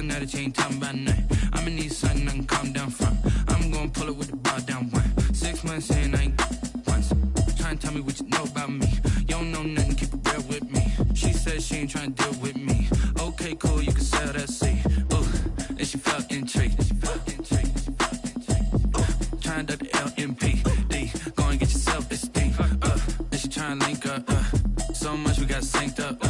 tell now that you ain't talking about nothing. I'ma need something I can calm down from. I'm gonna pull it with the bar down one. 6 months in, I ain't once. Trying to tell me what you know about me. You don't know nothing, keep it real with me. She said she ain't trying to deal with me. Okay, cool, you can sell that seat. Ooh, and she felt intrigued. Trying to duck the LMPD. Go and get your self-esteem. And she trying to link up. So much we got synced up.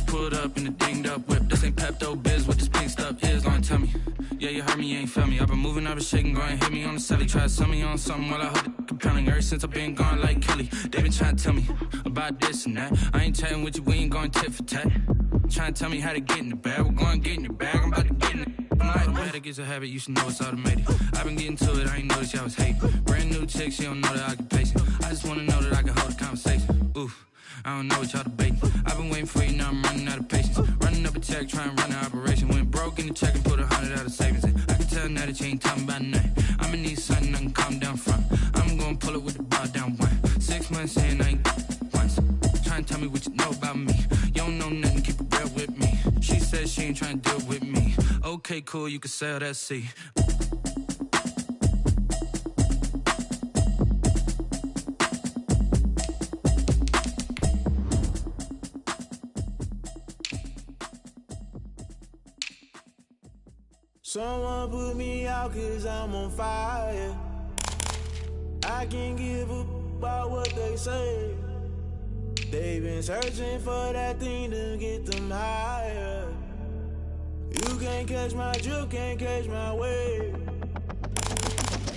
Pulled up in the dinged up whip. This ain't Pepto-Biz, what this pink stuff is. Gonna tell me. Yeah, you heard me, you ain't felt me. I've been moving, I've been shaking, go and hit me on the celly. Try to sell me on something while I hold it compelling. Ever since I've been gone like Kelly, they been trying to tell me about this and that. I ain't chatting with you, we ain't going tit for tat. Trying to tell me how to get in the bag. We're going to get in your bag, I'm about to get in it. I'm like, automatic is a habit, you should know it's automated. I've been getting to it, I ain't noticed y'all was hating. Brand new chick, she don't know that I can pace it. I just wanna know that I can hold a conversation. Oof, I don't know what y'all debating. I've been waiting for you, now I'm running out of patience. Running up a check, trying to run an operation. Went broke in the check and put 100 out of savings in. I can tell now that you ain't talking about nothing. I'ma need something I can calm down from. I'm gonna pull it with the bar down one. 6 months in, I ain't once. Trying to tell me what you know about me. You don't know nothing, keep it real with me. She said she ain't trying to deal with me. Okay, cool, you can sell that seat. Someone put me out cause I'm on fire. I can't give up about what they say. They've been searching for that thing to get them higher. You can't catch my drift, can't catch my wave.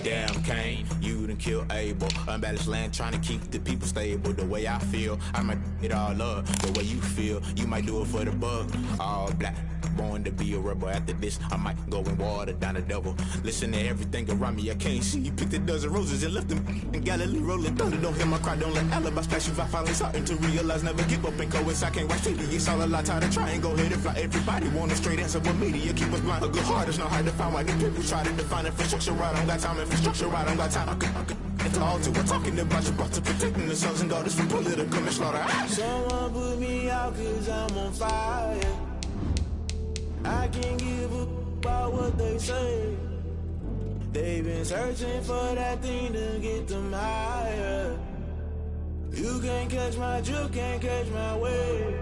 Damn, Kane, you done killed Abel. Unbalanced land, trying to keep the people stable. The way I feel, I might it all up. The way you feel, you might do it for the buck. All black, born to be a rebel. After this, I might go and water down the devil. Listen to everything around me, I can't see. Picked a dozen roses and left them in Galilee rolling thunder. Don't hear my cry, don't let alibis pass you. I finally starting to realize, never give up and coincide. Can't watch TV, it's all a lot. Tired of trying, go ahead and fly. Everybody want a straight answer, but media keep us blind. A good heart is not hard to find. Why the people try to define infrastructure right? I don't got time, infrastructure right, I don't got time. I could it's all to we're talking about you, brought to protecting the sons and daughters from political and slaughter. Someone put me out cause I'm on fire. I can't give up about what they say. They've been searching for that thing to get them higher. You can't catch my drift, can't catch my wave.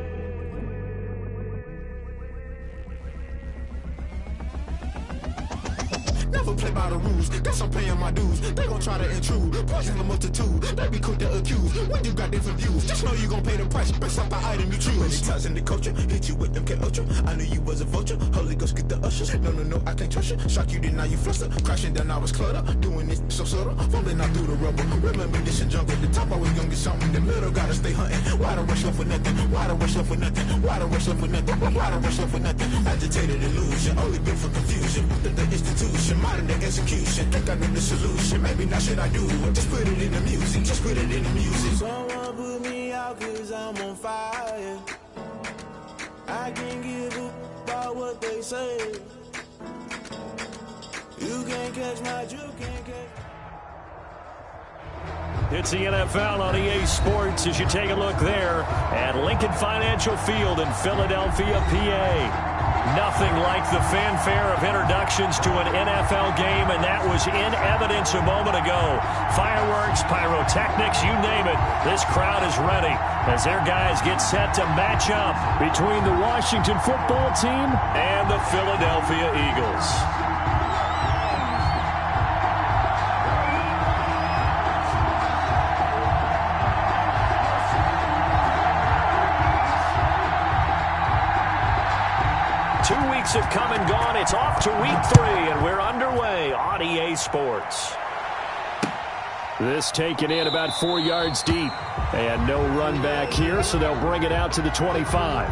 Never play by the rules, guess I'm paying my dues. They gon' try to intrude, poison the multitude. They be quick to accuse, when you got different views. Just know you gon' pay the price, based off the item you choose. Many times in the culture, hit you with them K Ultra. I knew you was a vulture, Holy Ghost get the ushers. No, I can't trust you. Shock you, then now you fluster. Crashing down, I was cluttered. Doing this so subtle, falling out through the rubble. Remember this in jungle, the top I was young and something. The middle gotta stay hunting. Why the rush left for nothing? Why the rush left for nothing? Why the rush left for nothing? Why the rush left for nothing? Agitated illusion, only built for confusion. The institution, modern day execution. Think I know the solution. Maybe not should I do it? Just put it in the music. Just put it in the music. Someone put me out cause I'm on fire. I can't give up about what they say. You can't catch my drift, can't catch. It's the NFL on EA Sports as you take a look there at Lincoln Financial Field in Philadelphia, PA. Nothing like the fanfare of introductions to an NFL game, and that was in evidence a moment ago. Fireworks, pyrotechnics, you name it. This crowd is ready as their guys get set to match up between the Washington football team and the Philadelphia Eagles. 2 weeks have come and gone. It's off to week 3, and we're underway on EA Sports. This taken in about 4 yards deep. And no run back here, so they'll bring it out to the 25.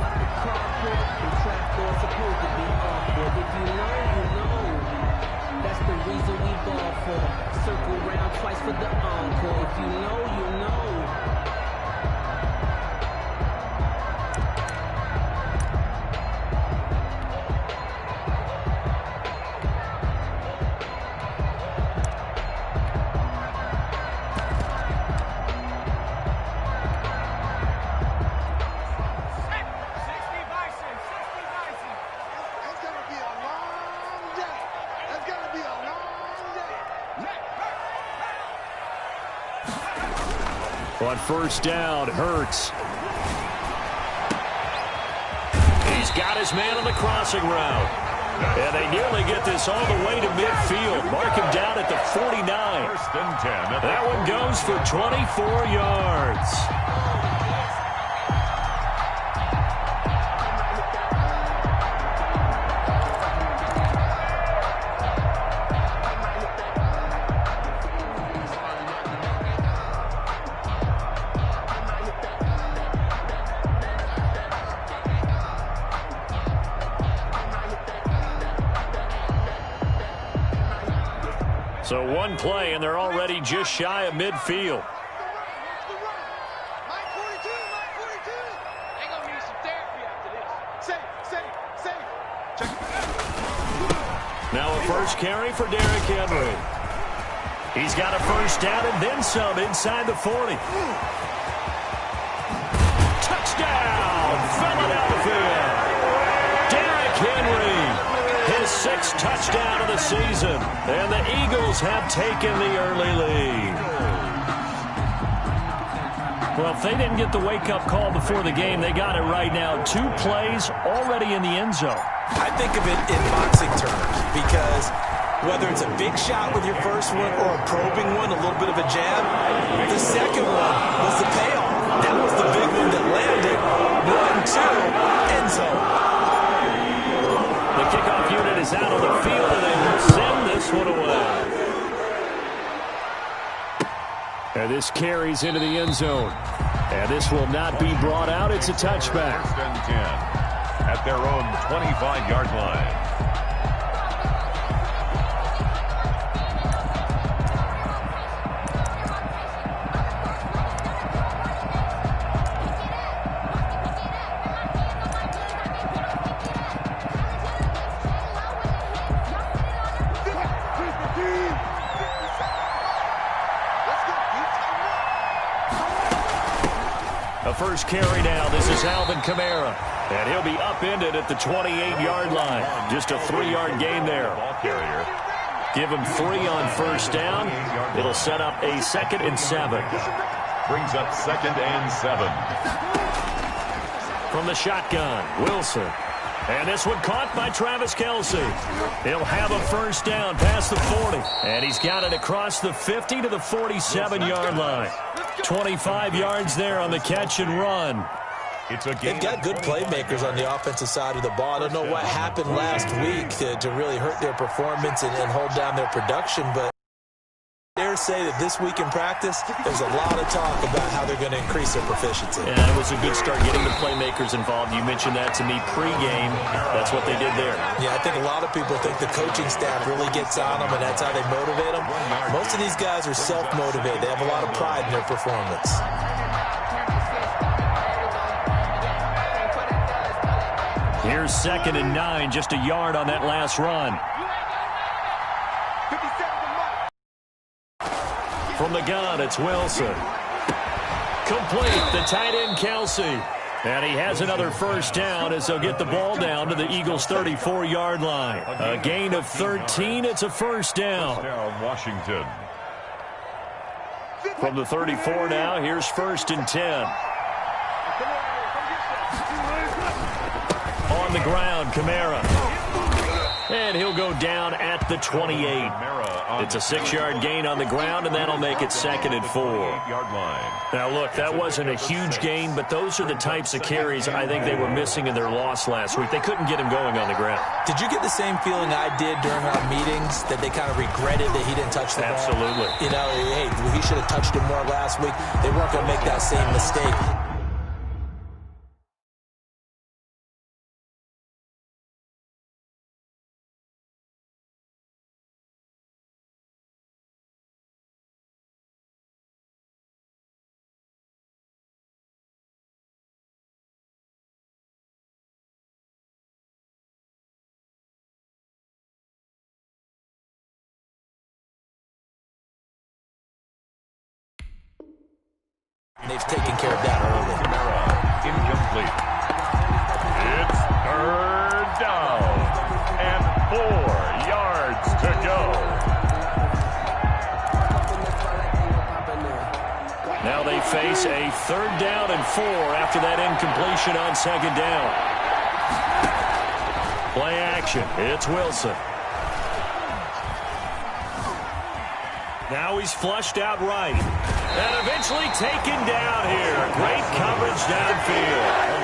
That's the reason we ball for. Circle round twice for the encore. If you know, you know. It's gonna be a long On first down, Hurts. He's got his man on the crossing route. And they nearly get this all the way to midfield. Mark him down at the 49. That one goes for 24 yards. So one play, and they're already just shy of midfield. Now a first carry for Derrick Henry. He's got a first down and then some inside the 40. Touchdown, Philadelphia! Derrick Henry, his 6th touchdown of the season, and the Eagles have taken the early lead. Well, if they didn't get the wake-up call before the game, they got it right now. 2 plays already in the end zone. I think of it in boxing terms because whether it's a big shot with your first one or a probing one, a little bit of a jab, the second one was the payoff. That was the big one that landed. 1-2, end zone. The kickoff unit is out on the field, and they will send this one away. And this carries into the end zone. And this will not be brought out. It's a touchback. First and 10 at their own 25-yard line. First carry now. This is Alvin Kamara. And he'll be upended at the 28-yard line. Just a 3-yard gain there. Give him 3 on first down. It'll set up a 2nd and 7. Brings up 2nd and 7. From the shotgun, Wilson. And this one caught by Travis Kelce. He'll have a first down past the 40. And he's got it across the 50 to the 47-yard line. 25 yards there on the catch and run. They've got good playmakers on the offensive side of the ball. I don't know what happened last week to really hurt their performance and hold down their production, but I dare say that this week in practice, there's a lot of talk about how they're going to increase their proficiency. Yeah, it was a good start getting the playmakers involved. You mentioned that to me pregame. That's what they did there. Yeah, I think a lot of people think the coaching staff really gets on them, and that's how they motivate them. Most of these guys are self-motivated. They have a lot of pride in their performance. Here's 2nd and 9, just a yard on that last run. From the gun, it's Wilson. Complete, the tight end, Kelce. And he has another first down as they'll get the ball down to the Eagles' 34-yard line. A gain of 13, it's a first down. First down, Washington. From the 34 now, here's 1st and 10. On the ground, Kamara. And he'll go down at the 28. It's a 6-yard gain on the ground, and that'll make it 2nd and 4. Now, look, that wasn't a huge gain, but those are the types of carries I think they were missing in their loss last week. They couldn't get him going on the ground. Did you get the same feeling I did during our meetings, that they kind of regretted that he didn't touch the ball? Absolutely. You know, hey, he should have touched him more last week. They weren't going to make that same mistake. And they've taken care of that early. Incomplete. It's 3rd down and 4 yards to go. Now they face a 3rd down and 4 after that incompletion on 2nd down. Play action. It's Wilson. Now he's flushed out right. And eventually taken down here. Great coverage downfield.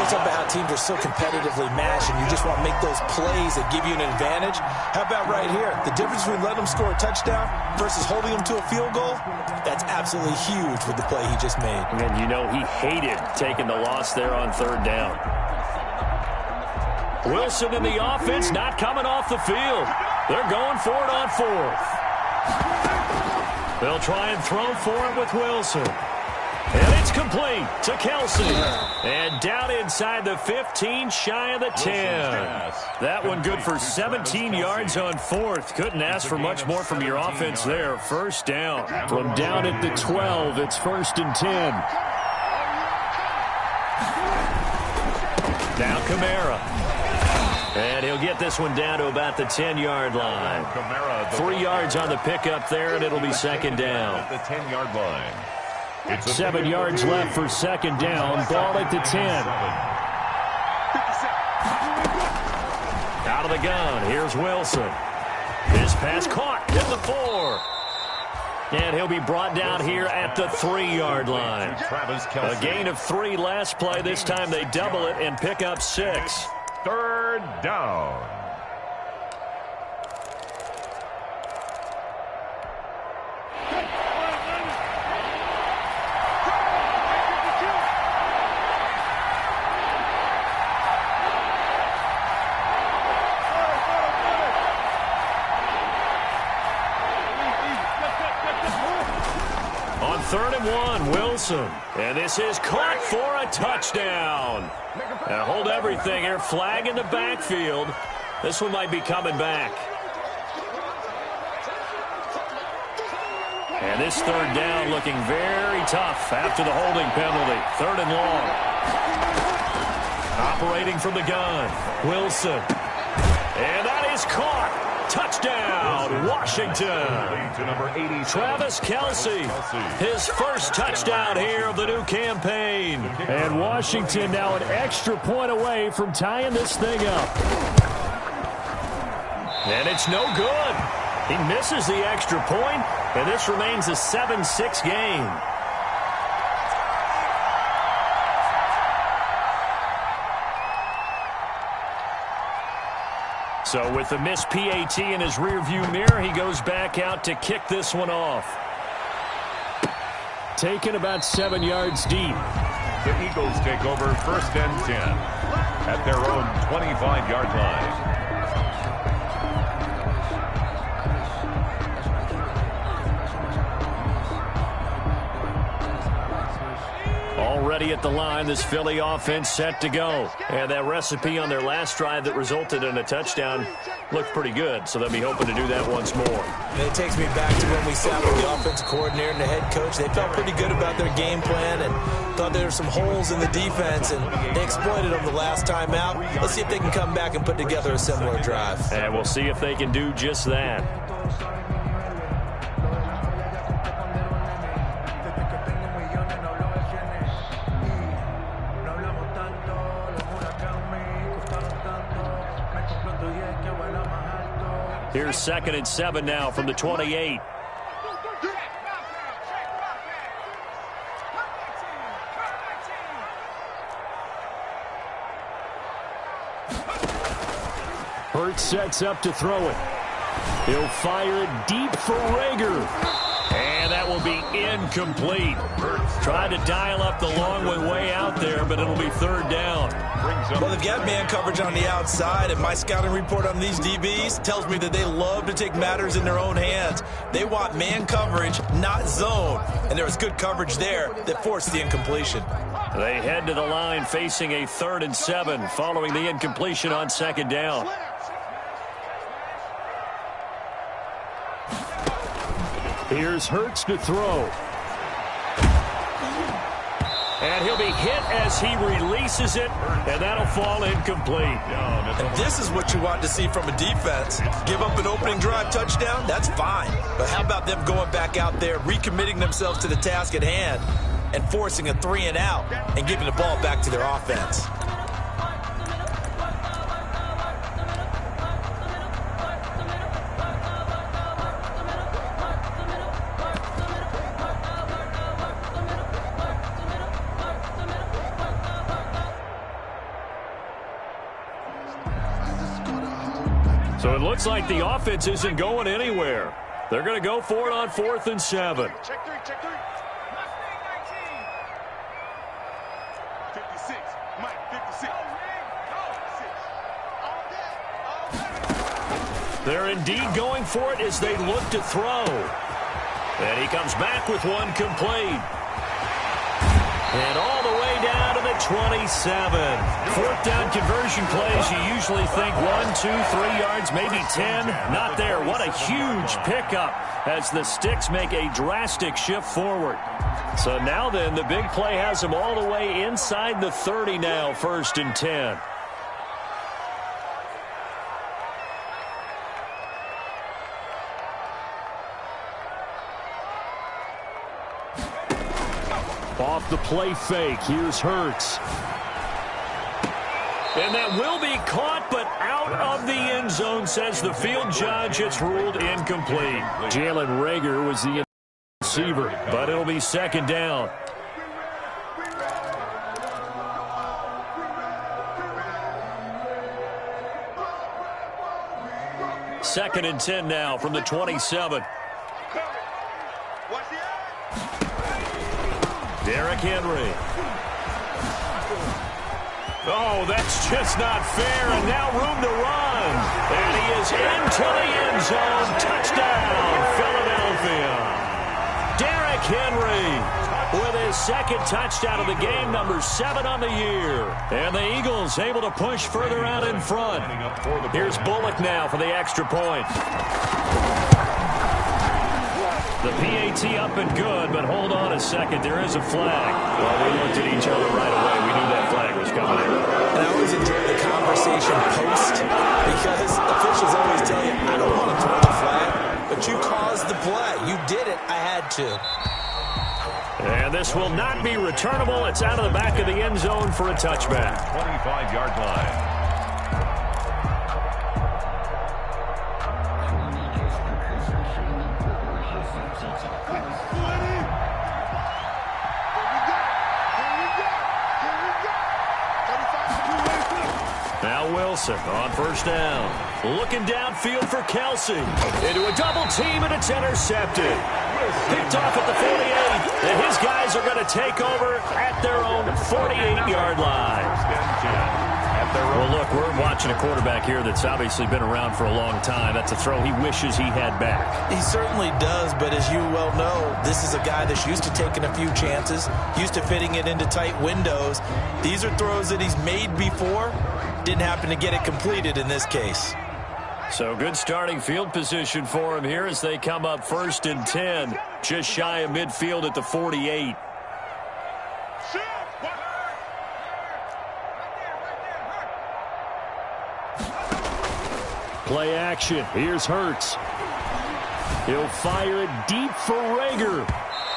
It's about how teams are so competitively matched, and you just want to make those plays that give you an advantage. How about right here? The difference between letting them score a touchdown versus holding them to a field goal, that's absolutely huge with the play he just made. And you know he hated taking the loss there on 3rd down. Wilson in the offense not coming off the field. They're going for it on 4th. They'll try and throw for it with Wilson. And it's complete to Kelce. And down inside the 15, shy of the 10. That one good for 17 yards on 4th. Couldn't ask for much more from your offense there. 1st down. From down at the 12, it's 1st and 10. Now Kamara. And he'll get this one down to about the 10-yard line. 3 yards on the pickup there, and it'll be 2nd down. At the 10-yard line. 7 yards left for 2nd down. Ball at the 10. Out of the gun. Here's Wilson. His pass caught at the 4. And he'll be brought down here at the 3-yard line. A gain of 3 last play. This time they double it and pick up 6. 3rd down. On 3rd and 1, Wilson. And this is caught for a touchdown. Now hold everything here. Flag in the backfield. This one might be coming back. And this 3rd down looking very tough after the holding penalty. 3rd and long. Operating from the gun. Wilson. And that is caught. Touchdown, Washington. Travis Kelce, his first touchdown here of the new campaign. And Washington now an extra point away from tying this thing up. And it's no good. He misses the extra point, and this remains a 7-6 game. So with the missed PAT in his rearview mirror, he goes back out to kick this one off. Taken about 7 yards deep. The Eagles take over 1st and 10 at their own 25-yard line. Already at the line, this Philly offense set to go. And that recipe on their last drive that resulted in a touchdown looked pretty good, so they'll be hoping to do that once more. And it takes me back to when we sat with the offensive coordinator and the head coach. They felt pretty good about their game plan and thought there were some holes in the defense, and they exploited them the last time out. Let's see if they can come back and put together a similar drive. And we'll see if they can do just that. Here's 2nd and 7 now from the 28. Hurts sets up to throw it. He'll fire it deep for Rager. And that will be incomplete. Tried to dial up the long way out there, but it'll be 3rd down. Well, they've got man coverage on the outside, and my scouting report on these DBs tells me that they love to take matters in their own hands. They want man coverage, not zone. And there was good coverage there that forced the incompletion. They head to the line facing a 3rd and 7 following the incompletion on 2nd down. Here's Hurts to throw. And he'll be hit as he releases it, and that'll fall incomplete. And this is what you want to see from a defense. Give up an opening drive touchdown, that's fine. But how about them going back out there, recommitting themselves to the task at hand? and forcing a 3-and-out and giving the ball back to their offense. So it looks like the offense isn't going anywhere. They're going to go for it on 4th and 7. Check three. 56. Mike, 56. They're indeed going for it as they look to throw. And he comes back with one complete. And all the way down to the 27. 4th down conversion plays, you usually think 1, 2, 3 yards, maybe 10. Not there. What a huge pickup as the Sticks make a drastic shift forward. So now then, the big play has them all the way inside the 30 now, 1st and 10. Off the play fake, here's Hurts. And that will be caught, but out of the end zone, says the field judge. It's ruled incomplete. Jalen Reagor was the receiver, but it'll be 2nd down. Second and 10 now from the 27. Derrick Henry. Oh, that's just not fair, and now room to run. And he is into the end zone. Touchdown, Philadelphia. Derrick Henry with his 2nd touchdown of the game, number 7 on the year. And the Eagles able to push further out in front. Here's Bullock now for the extra point. The PAT up and good, but hold on a second. There is a flag. Well, we looked at each other right away. We knew that flag was coming in. And I always enjoy the conversation post because officials always tell you, I don't want to throw the flag, but you caused the play. You did it. I had to. And this will not be returnable. It's out of the back of the end zone for a touchback. 25-yard line. Wilson on 1st down. Looking downfield for Kelsey. Into a double team, and it's intercepted. Picked off at the 48, and his guys are going to take over at their own 48-yard line. Well, look, we're watching a quarterback here that's obviously been around for a long time. That's a throw he wishes he had back. He certainly does, but as you well know, this is a guy that's used to taking a few chances, used to fitting it into tight windows. These are throws that he's made before. Didn't happen to get it completed in this case. So good starting field position for him here as they come up 1st and 10. Just shy of midfield at the 48. Play action. Here's Hurts. He'll fire it deep for Reagor.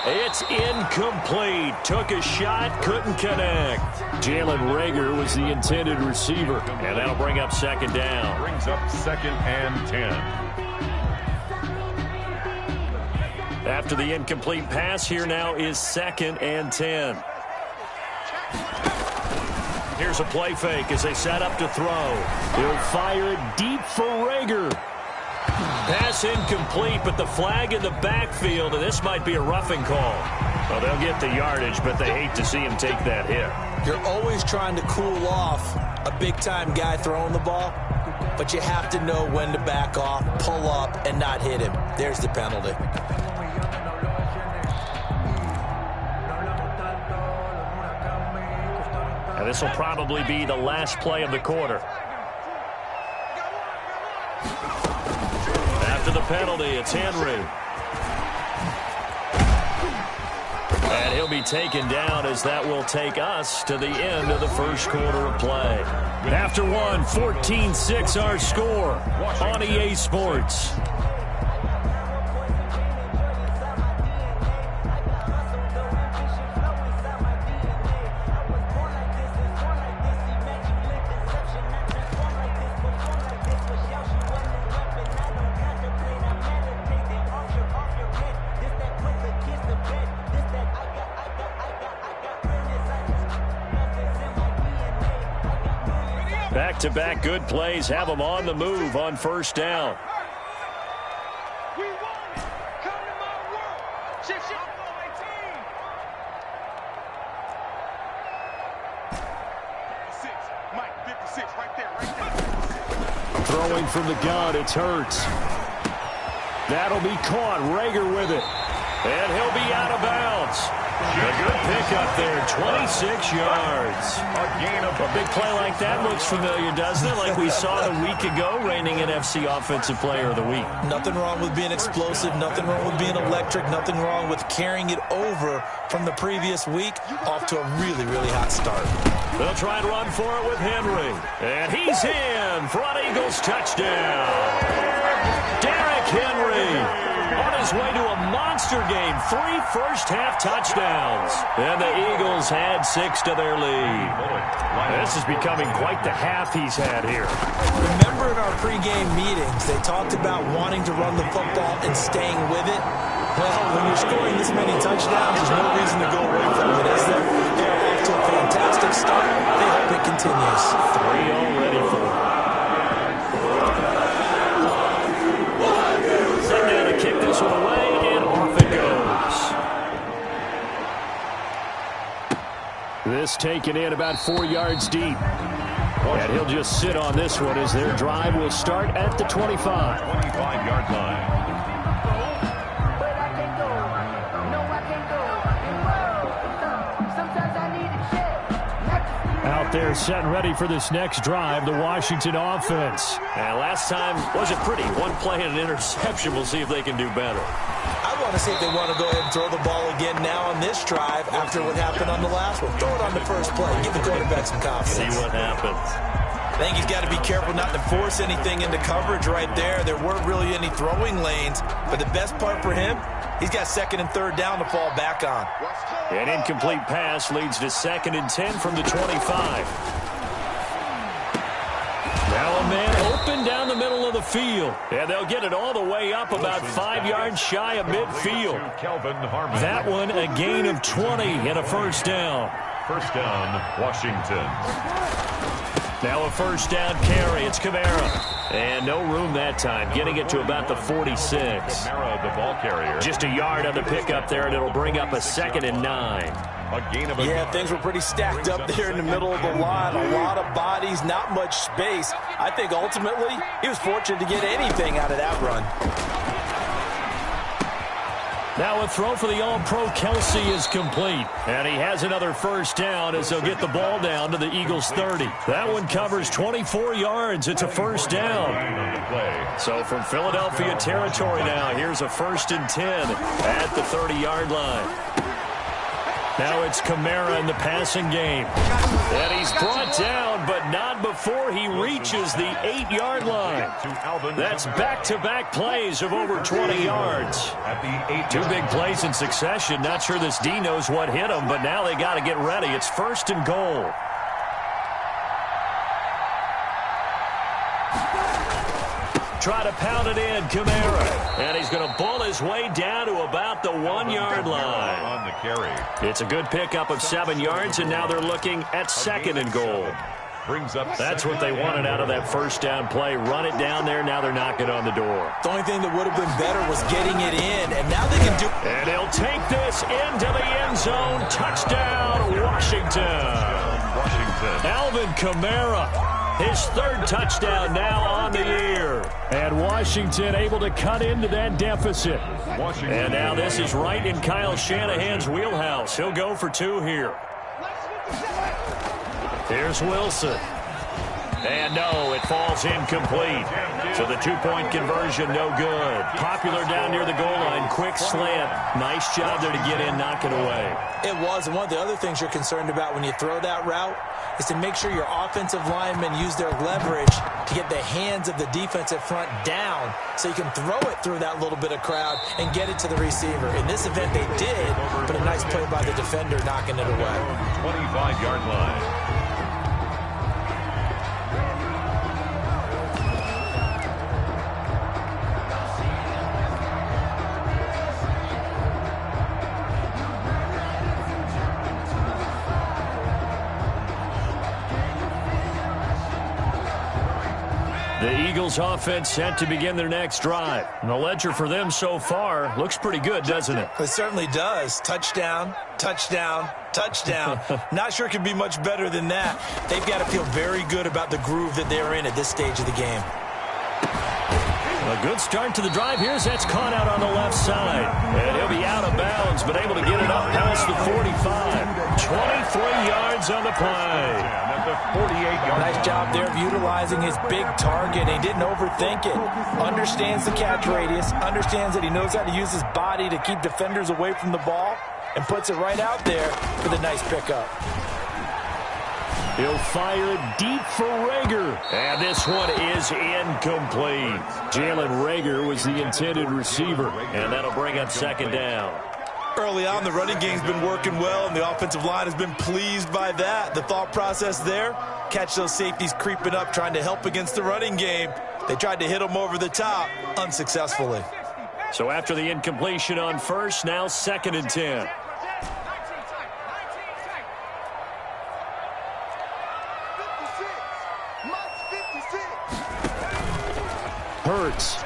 It's incomplete. Took a shot, couldn't connect. Jalen Reagor was the intended receiver, and that'll bring up 2nd down. Brings up 2nd and 10. After the incomplete pass, here now is 2nd and 10. Here's a play fake as they set up to throw. He'll fire it deep for Reagor. Pass incomplete, but the flag in the backfield, and this might be a roughing call. Well, they'll get the yardage, but they hate to see him take that hit. You're always trying to cool off a big-time guy throwing the ball, but you have to know when to back off, pull up, and not hit him. There's the penalty. And this will probably be the last play of the quarter. After the penalty, it's Henry. And he'll be taken down as that will take us to the end of the first quarter of play. After one, 14-6 our score on EA Sports. Back-to-back good plays have them on the move on first down. We want it. Come to my work. Shit. My team. 56. Mike, 56. Right there. Throwing from the gun, it's Hurts. That'll be caught. Rager with it. And he'll be out of bounds. A good pickup there, 26 yards. A big play like that looks familiar, doesn't it? Like we saw a week ago, reigning NFC Offensive Player of the Week. Nothing wrong with being explosive, nothing wrong with being electric, nothing wrong with carrying it over from the previous week off to a really, really hot start. They'll try and run for it with Henry. And he's in for an Eagles touchdown. Derrick Henry on his way to a monster game. 3 first-half touchdowns. And the Eagles add 6 to their lead. This is becoming quite the half he's had here. Remember in our pregame meetings, they talked about wanting to run the football and staying with it? Well, when you're scoring this many touchdowns, there's no reason to go away from it, is there? They're off to a fantastic start. They hope it continues. 3 already for them. Kick this one away, and off it goes. This taken in about 4 yards deep. And he'll just sit on this one as their drive will start at the 25. 25-yard line. Out there set and ready for this next drive, the Washington offense. And last time wasn't pretty. One play and an interception. We'll see if they can do better. I want to see if they want to go ahead and throw the ball again now on this drive after what happened on the last one. Throw it on the first play. Give the quarterback some confidence. See what happens. I think he's got to be careful not to force anything into coverage right there. There weren't really any throwing lanes. But the best part for him, he's got 2nd and 3rd down to fall back on. An incomplete pass leads to 2nd and 10 from the 25. Now a man open down the middle of the field. And they'll get it all the way up about 5 yards shy of midfield. That one a gain of 20 and a first down. First down, Washington. Now a first down carry. It's Kamara. And no room that time. Getting it to about the 46. Kamara, the ball carrier. Just a yard on the pickup there, and it'll bring up a 2nd and 9. A gain of a Yeah, yard. things were pretty stacked up there in the middle of the line. A lot of bodies, not much space. I think ultimately he was fortunate to get anything out of that run. Now a throw for the All-Pro Kelsey is complete. And he has another first down as they'll get the ball down to the Eagles' 30. That one covers 24 yards. It's a first down. So from Philadelphia territory now, here's a 1st and 10 at the 30-yard line. Now it's Kamara in the passing game. And he's brought down, but not before he reaches the 8-yard line. That's back-to-back plays of over 20 yards. Two big plays in succession. Not sure this D knows what hit him, but now they got to get ready. It's 1st and goal. Try to pound it in, Kamara. And he's going to bull his way down to about the 1-yard line. On the carry. It's a good pickup of 7 yards, and now they're looking at 2nd and goal. Brings up That's what they wanted out of that first down play. Run it down there. Now they're knocking on the door. The only thing that would have been better was getting it in, and now they can do... And he'll take this into the end zone. Touchdown, Washington. Alvin Kamara. His 3rd touchdown now on the year. And Washington able to cut into that deficit. And now this is right in Kyle Shanahan's wheelhouse. He'll go for 2 here. Here's Wilson. And no, it falls incomplete. So the 2-point conversion, no good. Popular down near the goal line. Quick slant. Nice job there to get in, knock it away. It was, and one of the other things you're concerned about when you throw that route is to make sure your offensive linemen use their leverage to get the hands of the defensive front down so you can throw it through that little bit of crowd and get it to the receiver. In this event, they did, but a nice play by the defender knocking it away. 25-yard line. Eagles offense set to begin their next drive. And the ledger for them so far looks pretty good, doesn't it? It certainly does. Touchdown, touchdown, touchdown. Not sure it could be much better than that. They've got to feel very good about the groove that they're in at this stage of the game. A good start to the drive here as that's caught out on the left side. And he'll be out of bounds, but able to get it up past the 45. 23 yards on the play. Nice job there of utilizing his big target. He didn't overthink it. Understands the catch radius. Understands that he knows how to use his body to keep defenders away from the ball. And puts it right out there for the nice pickup. He'll fire it deep for Reagor. And this one is incomplete. Jalen Reagor was the intended receiver. And that'll bring up second down. Early on, the running game's been working well, and the offensive line has been pleased by that. The thought process there, catch those safeties creeping up, trying to help against the running game. They tried to hit them over the top, unsuccessfully. So after the incompletion on first, now 2nd and 10. Hurts.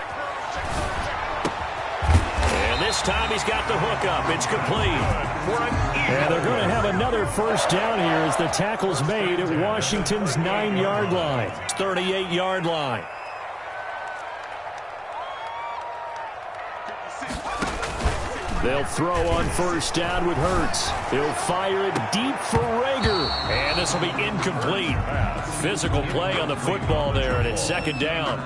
And this time he's got the hook up. It's complete. And they're going to have another first down here as the tackle's made at Washington's 9-yard line. 38-yard line. They'll throw on first down with Hurts. He'll fire it deep for Reagor. And this will be incomplete. Physical play on the football there, and it's 2nd down.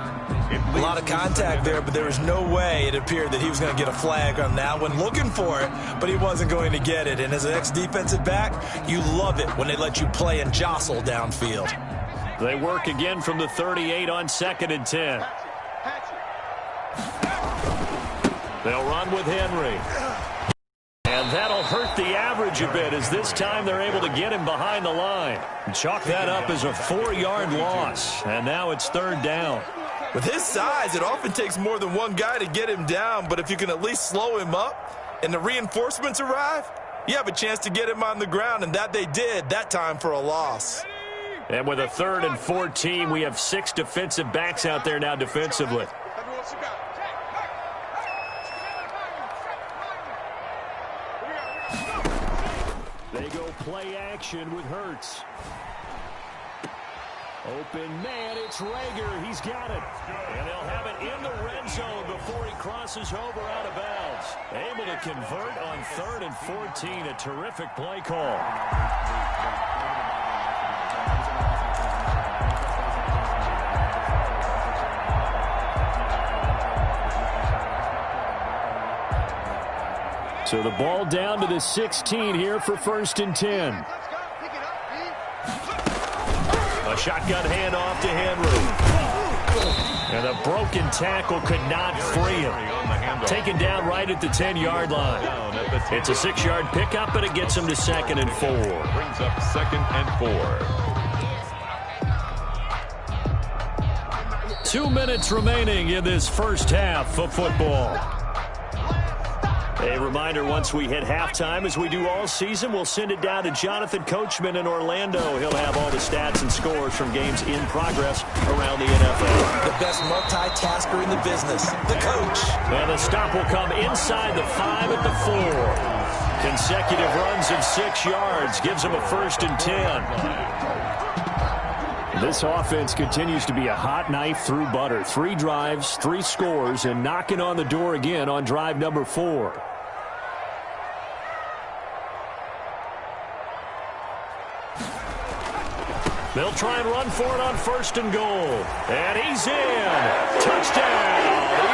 A lot of contact there, but there was no way it appeared that he was going to get a flag on that one. Looking for it, but he wasn't going to get it. And as an ex-defensive back, you love it when they let you play and jostle downfield. They work again from the 38 on 2nd and 10. They'll run with Henry. And that'll hurt the average a bit as this time they're able to get him behind the line. Chalk that up as a 4-yard loss. And now it's 3rd down. With his size, it often takes more than one guy to get him down, but if you can at least slow him up and the reinforcements arrive, you have a chance to get him on the ground, and that they did, that time for a loss. And with a 3rd and 14, we have 6 defensive backs out there now defensively. They go play action with Hurts. Open man, it's Reagor. He's got it. And they'll have it in the red zone before he crosses over out of bounds. Able to convert on 3rd and 14. A terrific play call. So the ball down to the 16 here for 1st and 10. A shotgun handoff to Henry. And a broken tackle could not free him. Taken down right at the 10-yard line. It's a 6-yard pickup, but it gets him to 2nd and 4. Brings up 2nd and 4. 2 minutes remaining in this first half of football. A reminder, once we hit halftime, as we do all season, we'll send it down to Jonathan Coachman in Orlando. He'll have all the stats and scores from games in progress around the NFL. The best multitasker in the business, the coach. And the stop will come inside the 5 at the 4. Consecutive runs of 6 yards gives him a 1st and 10. This offense continues to be a hot knife through butter. 3 drives, 3 scores, and knocking on the door again on drive number 4. They'll try and run for it on 1st and goal. And he's in. Touchdown,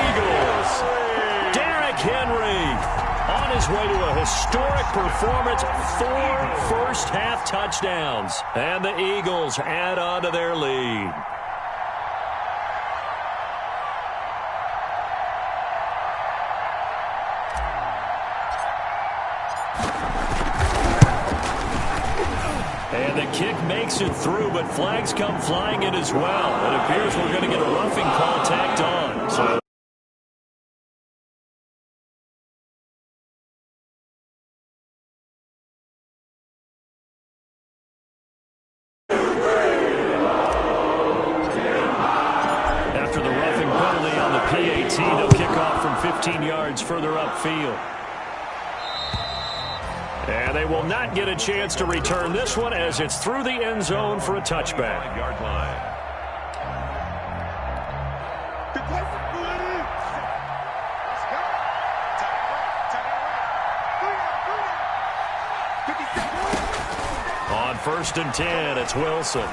Eagles. Derrick Henry on his way to a historic performance. 4 first-half touchdowns. And the Eagles add on to their lead. And the kick makes it through, but flags come flying in as well. It appears we're going to get a roughing call tacked on. So after the penalty on the PAT. They'll kick off from 15 yards further upfield. And they will not get a chance to return this one as it's through the end zone for a touchback. 5-yard line. On 1st and 10, it's Wilson.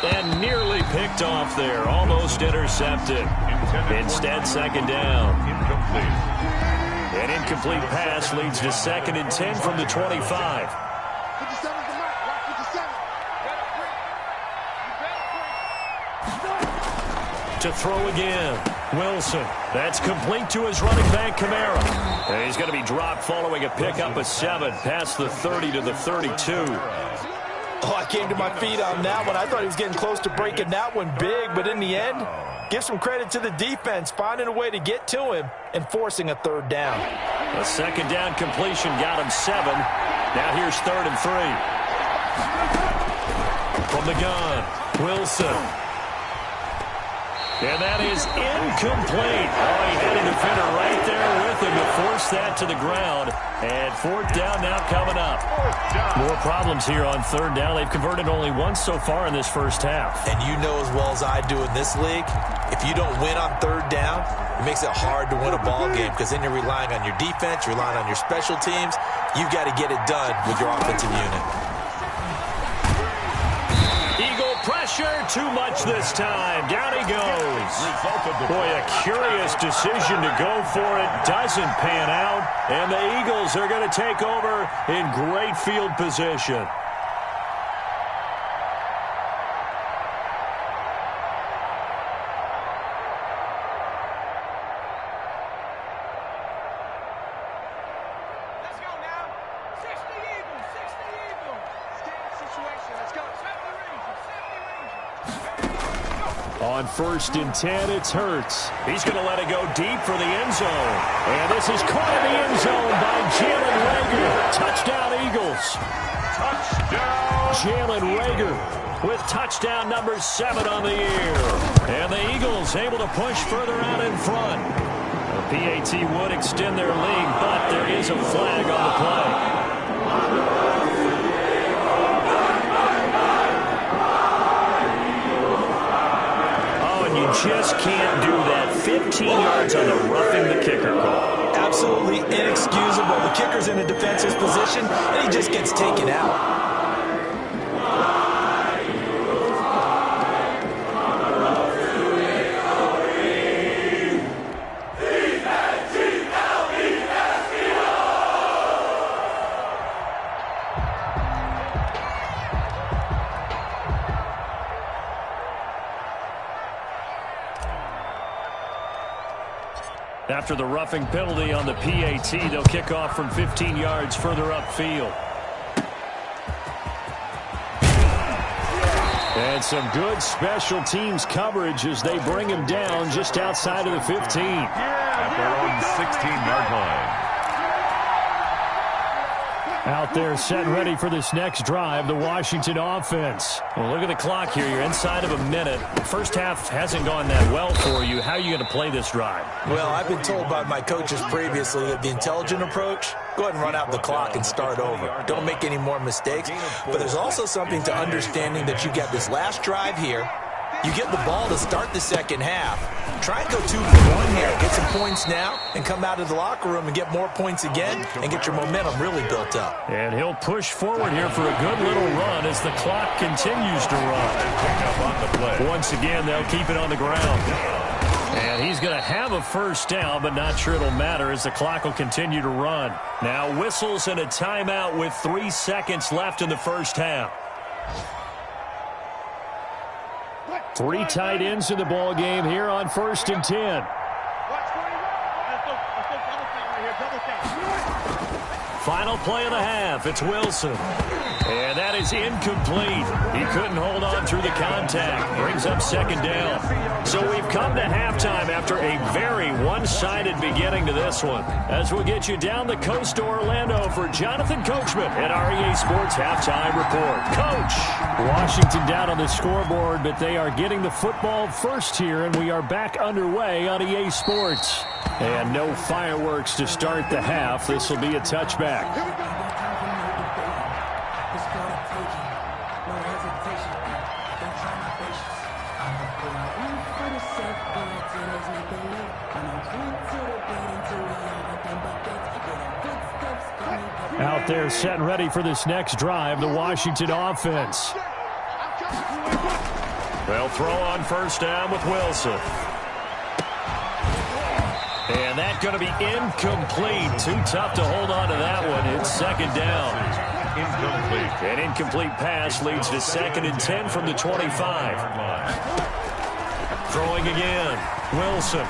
And nearly picked off there. Almost intercepted. Instead, 2nd down. Incomplete. An incomplete pass leads to 2nd and 10 from the 25. To throw again. Wilson. That's complete to his running back, Kamara. And he's going to be dropped following a pickup of 7 past the 30 to the 32. Oh, I came to my feet on that one. I thought he was getting close to breaking that one big, but in the end, give some credit to the defense, finding a way to get to him and forcing a 3rd down. A 2nd down completion got him 7. Now here's 3rd and 3. From the gun, Wilson. And that is incomplete. Oh, he had a defender right there with him to force that to the ground. And 4th down now coming up. More problems here on 3rd down. They've converted only once so far in this first half. And you know as well as I do in this league, if you don't win on 3rd down, it makes it hard to win a ball game because then you're relying on your defense, you're relying on your special teams. You've got to get it done with your offensive unit. Pressure, too much this time. Down he goes. Boy, a curious decision to go for it. Doesn't pan out. And the Eagles are going to take over in great field position. Let's go now. 60 Eagles, 60 Eagles. Stand situation. Let's go. 70 Rangers, 70 Rangers. On 1st and 10, it's Hurts. He's going to let it go deep for the end zone. And this is caught in the end zone by Jalen Reagor. Touchdown, Eagles. Touchdown. Jalen Reagor with touchdown number 7 on the year. And the Eagles able to push further out in front. The PAT would extend their lead, but there is a flag on the play. Just can't do that. 15 yards on the roughing the kicker call. Absolutely inexcusable. The kicker's in a defensive position, and he just gets taken out. After the roughing penalty on the PAT, they'll kick off from 15 yards further upfield. And some good special teams coverage as they bring him down just outside of the 15. At their own 16-yard line. Out there set and ready for this next drive, the Washington offense. Well, look at the clock here. You're inside of a minute. The first half hasn't gone that well for you. How are you going to play this drive? Well, I've been told by my coaches previously that the intelligent approach, go ahead and run out the clock and start over. Don't make any more mistakes. But there's also something to understanding that you got this last drive here. You get the ball to start the second half. Try and go 2 for 1 here. Get some points now and come out of the locker room and get more points again and get your momentum really built up. And he'll push forward here for a good little run as the clock continues to run. Once again, they'll keep it on the ground. And he's going to have a first down, but not sure it'll matter as the clock will continue to run. Now whistles and a timeout with 3 seconds left in the first half. 3 tight ends in the ball game here on 1st and 10. Final play of the half. It's Wilson. And that is incomplete. He couldn't hold on through the contact. Brings up second down. So we've come to halftime after a very one-sided beginning to this one. As we'll get you down the coast to Orlando for Jonathan Coachman at our EA Sports Halftime Report. Coach! Washington down on the scoreboard, but they are getting the football first here, and we are back underway on EA Sports. And no fireworks to start the half. This will be a touchback. Out there set and ready for this next drive, the Washington offense. They'll throw on first down with Wilson. And that's going to be incomplete. Too tough to hold on to that one. It's second down. Incomplete. An incomplete pass leads to 2nd and 10 from the 25. Throwing again. Wilson.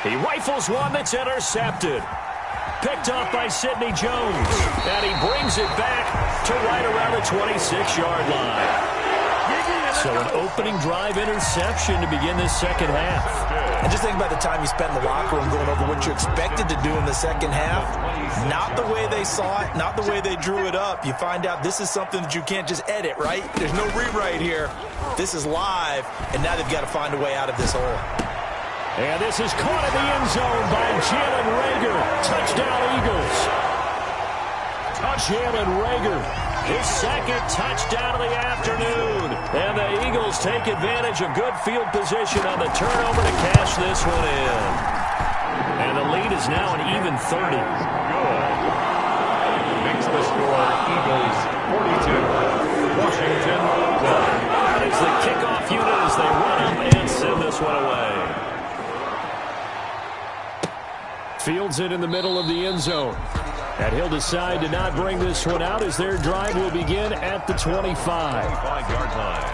He rifles one that's intercepted. Picked off by Sidney Jones. And he brings it back to right around the 26-yard line. So an opening drive interception to begin this second half. And just think about the time you spent in the locker room going over what you expected to do in the second half. Not the way they saw it, not the way they drew it up. You find out this is something that you can't just edit, right? There's no rewrite here. This is live, and now they've got to find a way out of this hole. And this is caught in the end zone by Jalen Reagor. Touchdown, Eagles. Jalen Reagor, his second touchdown of the afternoon. And the Eagles take advantage of good field position on the turnover to cash this one in. And the lead is now an even 30. Good. Makes the score Eagles 42. Washington 12. That is the kickoff unit as they run up and send this one away. Fields it in the middle of the end zone. And he'll decide to not bring this one out as their drive will begin at the 25. 5-yard line.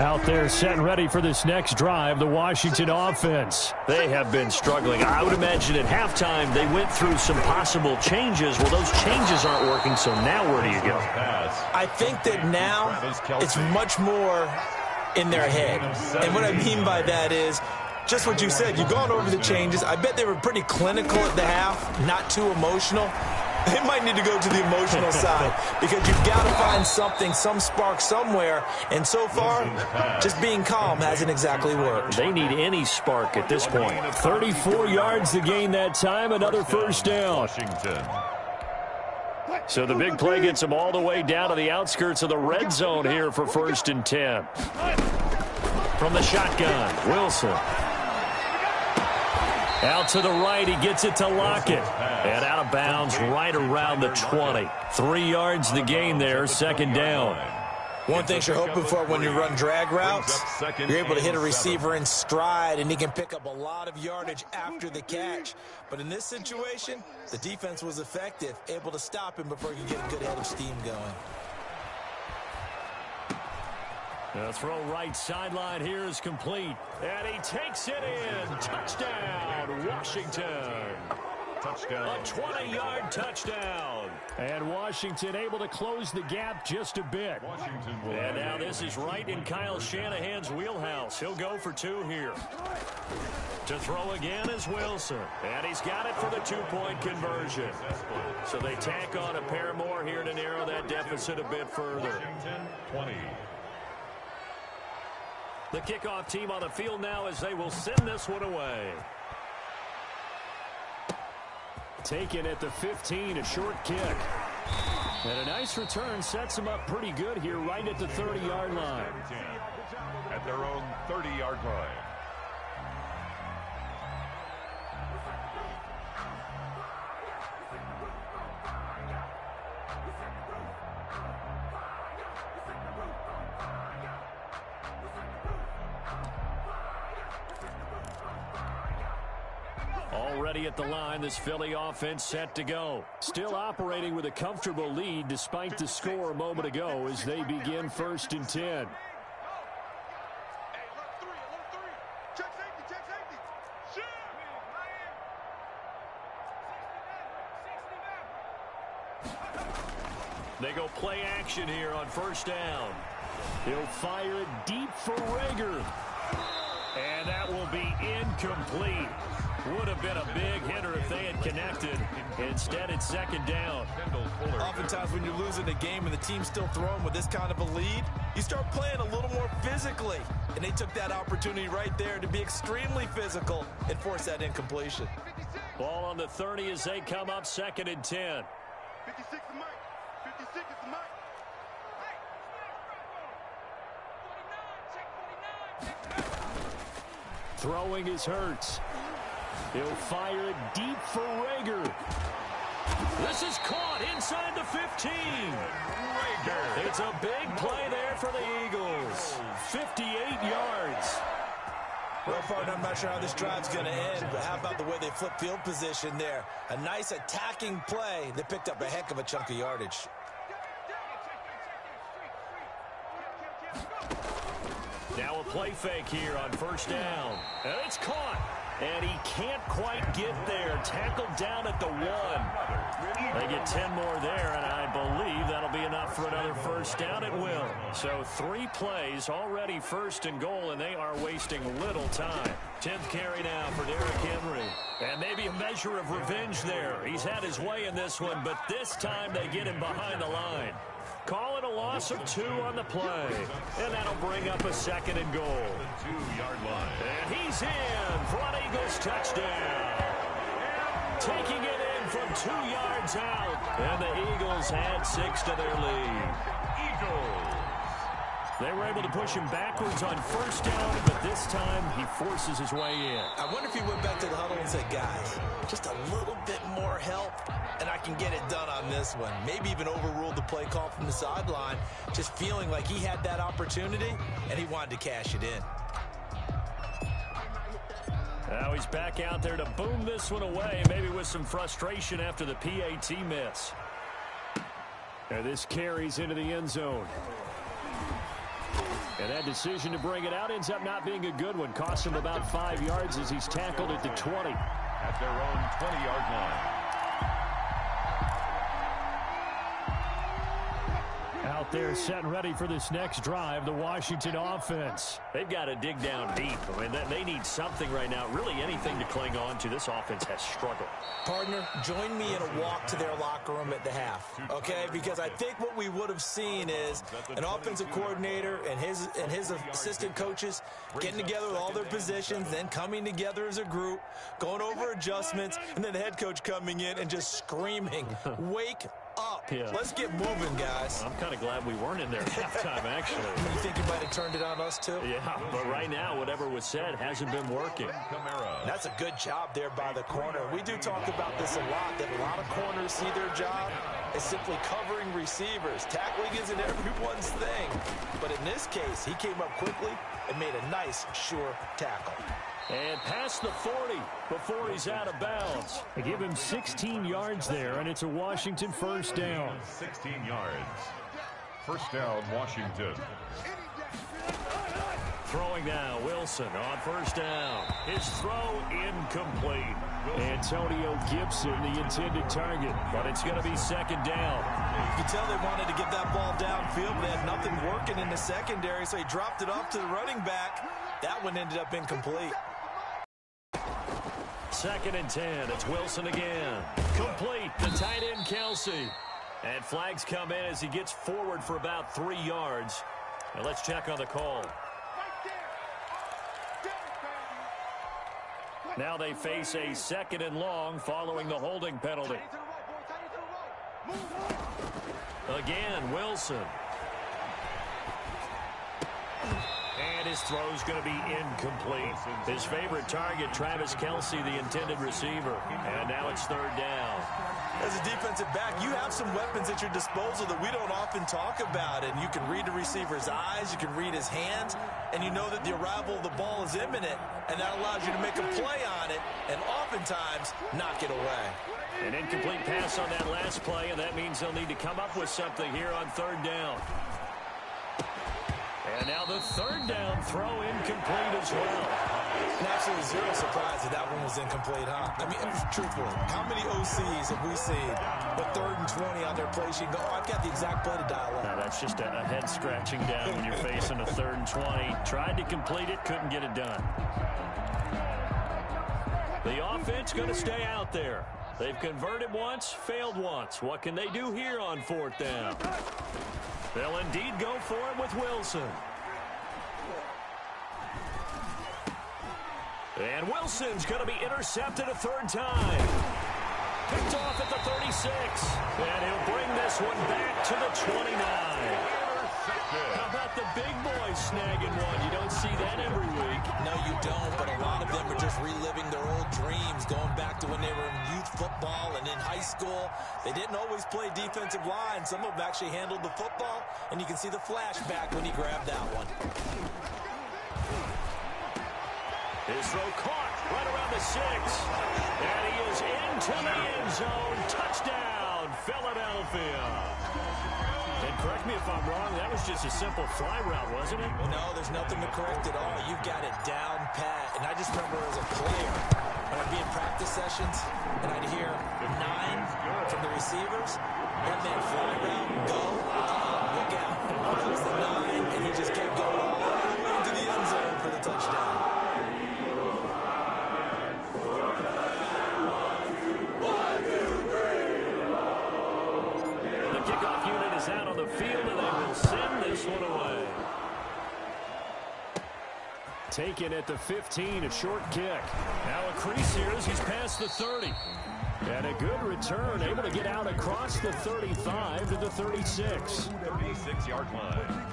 Out there set and ready for this next drive, the Washington offense. They have been struggling. I would imagine at halftime they went through some possible changes. Well, those changes aren't working, so now where do you go? I think that now it's much more in their head. And what I mean by that is just what you said. You've gone over the changes. I bet they were pretty clinical at the half, not too emotional. They might need to go to the emotional side because you've got to find something, some spark somewhere. And so far, just being calm hasn't exactly worked. They need any spark at this point. 34 yards to gain that time, another first down. Washington. So the big play gets them all the way down to the outskirts of the red zone here for 1st and 10. From the shotgun, Wilson. Out to the right, he gets it to Lockett. And out of bounds right around the 20. 3 yards the gain there, second down. One thing you're hoping for when you run drag routes, you're able to hit a receiver in stride, and he can pick up a lot of yardage after the catch. But in this situation, the defense was effective, able to stop him before he could get a good head of steam going. The throw right sideline here is complete. And he takes it in. Touchdown, Washington. Touchdown. A 20-yard touchdown. And Washington able to close the gap just a bit. Washington will And now this is right in Kyle Shanahan's wheelhouse. He'll go for 2 here. To throw again is Wilson. And he's got it for the 2-point conversion. So they tack on a pair more here to narrow that deficit a bit further. Washington 20. The kickoff team on the field now as they will send this one away. Taken at the 15, a short kick. And a nice return sets them up pretty good here right at the 30-yard line. At their own 30-yard line. Already at the line, this Philly offense set to go. Still operating with a comfortable lead despite the score a moment ago as they begin 1st and 10. Hey, alert 3. Check safety. They go play action here on first down. He'll fire it deep for Rager. And that will be incomplete. Would have been a big hitter if they had connected. Instead, it's second down. Oftentimes when you're losing a game and the team's still throwing with this kind of a lead, you start playing a little more physically. And they took that opportunity right there to be extremely physical and force that incompletion. Ball on the 30 as they come up, 2nd and 10. 56 is Mike. 56 is Mike. Throwing is Hurts. He'll fire it deep for Rager. This is caught inside the 15. Rager. It's a big play there for the Eagles. 58 yards. Well, partner, I'm not sure how this drive's going to end, but how about the way they flip field position there? A nice attacking play. They picked up a heck of a chunk of yardage. Now a play fake here on first down. And it's caught. And he can't quite get there. Tackled down at the 1. They get 10 more there, and I believe that'll be enough for another first down. It will. So 3 plays, already 1st and goal, and they are wasting little time. 10th carry now for Derrick Henry. And maybe a measure of revenge there. He's had his way in this one, but this time they get him behind the line. Call it a loss of 2 on the play. And that'll bring up a 2nd and goal. 2-yard line. And he's in for an Eagles touchdown. Taking it in from 2 yards out. And the Eagles add 6 to their lead. Eagles. They were able to push him backwards on first down, but this time he forces his way in. I wonder if he went back to the huddle and said, guys, just a little bit more help, and I can get it done on this one. Maybe even overruled the play call from the sideline, just feeling like he had that opportunity, and he wanted to cash it in. Now he's back out there to boom this one away, maybe with some frustration after the PAT miss. And this carries into the end zone. And that decision to bring it out ends up not being a good one. Costs him about 5 yards as he's tackled at the 20. At their own 20-yard line. Out there set and ready for this next drive, the Washington offense. They've got to dig down deep. I mean, they need something right now, really anything to cling on to. This offense has struggled. Partner, join me in a walk to their locker room at the half, okay? Because I think what we would have seen is an offensive coordinator and his assistant coaches getting together with all their positions, then coming together as a group, going over adjustments, and then the head coach coming in and just screaming, wake up. Yeah. Let's get moving, guys. I'm kind of glad we weren't in there at halftime, actually. You think you might have turned it on us, too? Yeah, but right now, whatever was said hasn't been working. Kamara. That's a good job there by the corner. We do talk about this a lot, that a lot of corners see their job as simply covering receivers. Tackling isn't everyone's thing. But in this case, he came up quickly and made a nice, sure tackle. And past the 40 before he's out of bounds. They give him 16 yards there, and it's a Washington first down. 16 yards. First down, Washington. Throwing now, Wilson on first down. His throw incomplete. Antonio Gibson, the intended target, but it's going to be second down. You can tell they wanted to get that ball downfield, but they had nothing working in the secondary, so he dropped it off to the running back. That one ended up incomplete. 2nd and 10. It's Wilson again. Complete. The tight end, Kelsey. And flags come in as he gets forward for about 3 yards. Now let's check on the call. Now they face a 2nd and long following the holding penalty. Again, Wilson. And his throw's going to be incomplete. His favorite target, Travis Kelsey, the intended receiver. And now it's 3rd down. As a defensive back, you have some weapons at your disposal that we don't often talk about. And you can read the receiver's eyes, you can read his hands, and you know that the arrival of the ball is imminent. And that allows you to make a play on it and oftentimes knock it away. An incomplete pass on that last play, and that means they'll need to come up with something here on 3rd down. And now the 3rd down throw incomplete as well. And absolutely zero surprise that one was incomplete, huh? I mean, truthfully, how many OCs have we seen with 3rd and 20 on their play sheet? Go, oh, I've got the exact play to dial up. Now, that's just a head scratching down when you're facing a 3rd and 20. Tried to complete it, couldn't get it done. The offense going to stay out there. They've converted once, failed once. What can they do here on 4th down? They'll indeed go for it with Wilson. And Wilson's going to be intercepted a 3rd time. Picked off at the 36. And he'll bring this one back to the 29. How about the big boys snagging one? You don't see that every week. No, you don't, but a lot of them are just reliving their old dreams, going back to when they were in youth football and in high school. They didn't always play defensive line. Some of them actually handled the football, and you can see the flashback when he grabbed that one. His throw caught right around the 6. And he is into the end zone. Touchdown, Philadelphia. And correct me if I'm wrong, that was just a simple fly route, wasn't it? No, there's nothing to correct at all. You've got it down pat. And I just remember as a player, when I'd be in practice sessions, and I'd hear 9 from the receivers, that man fly route, go, look out. That was the 9, and he just kept going all the way into the end zone for the touchdown. Kickoff unit is out on the field, and they will send this one away. Taken at the 15, a short kick. Now a crease here as he's past the 30. And a good return, able to get out across the 35 to the 36. 36-yard line.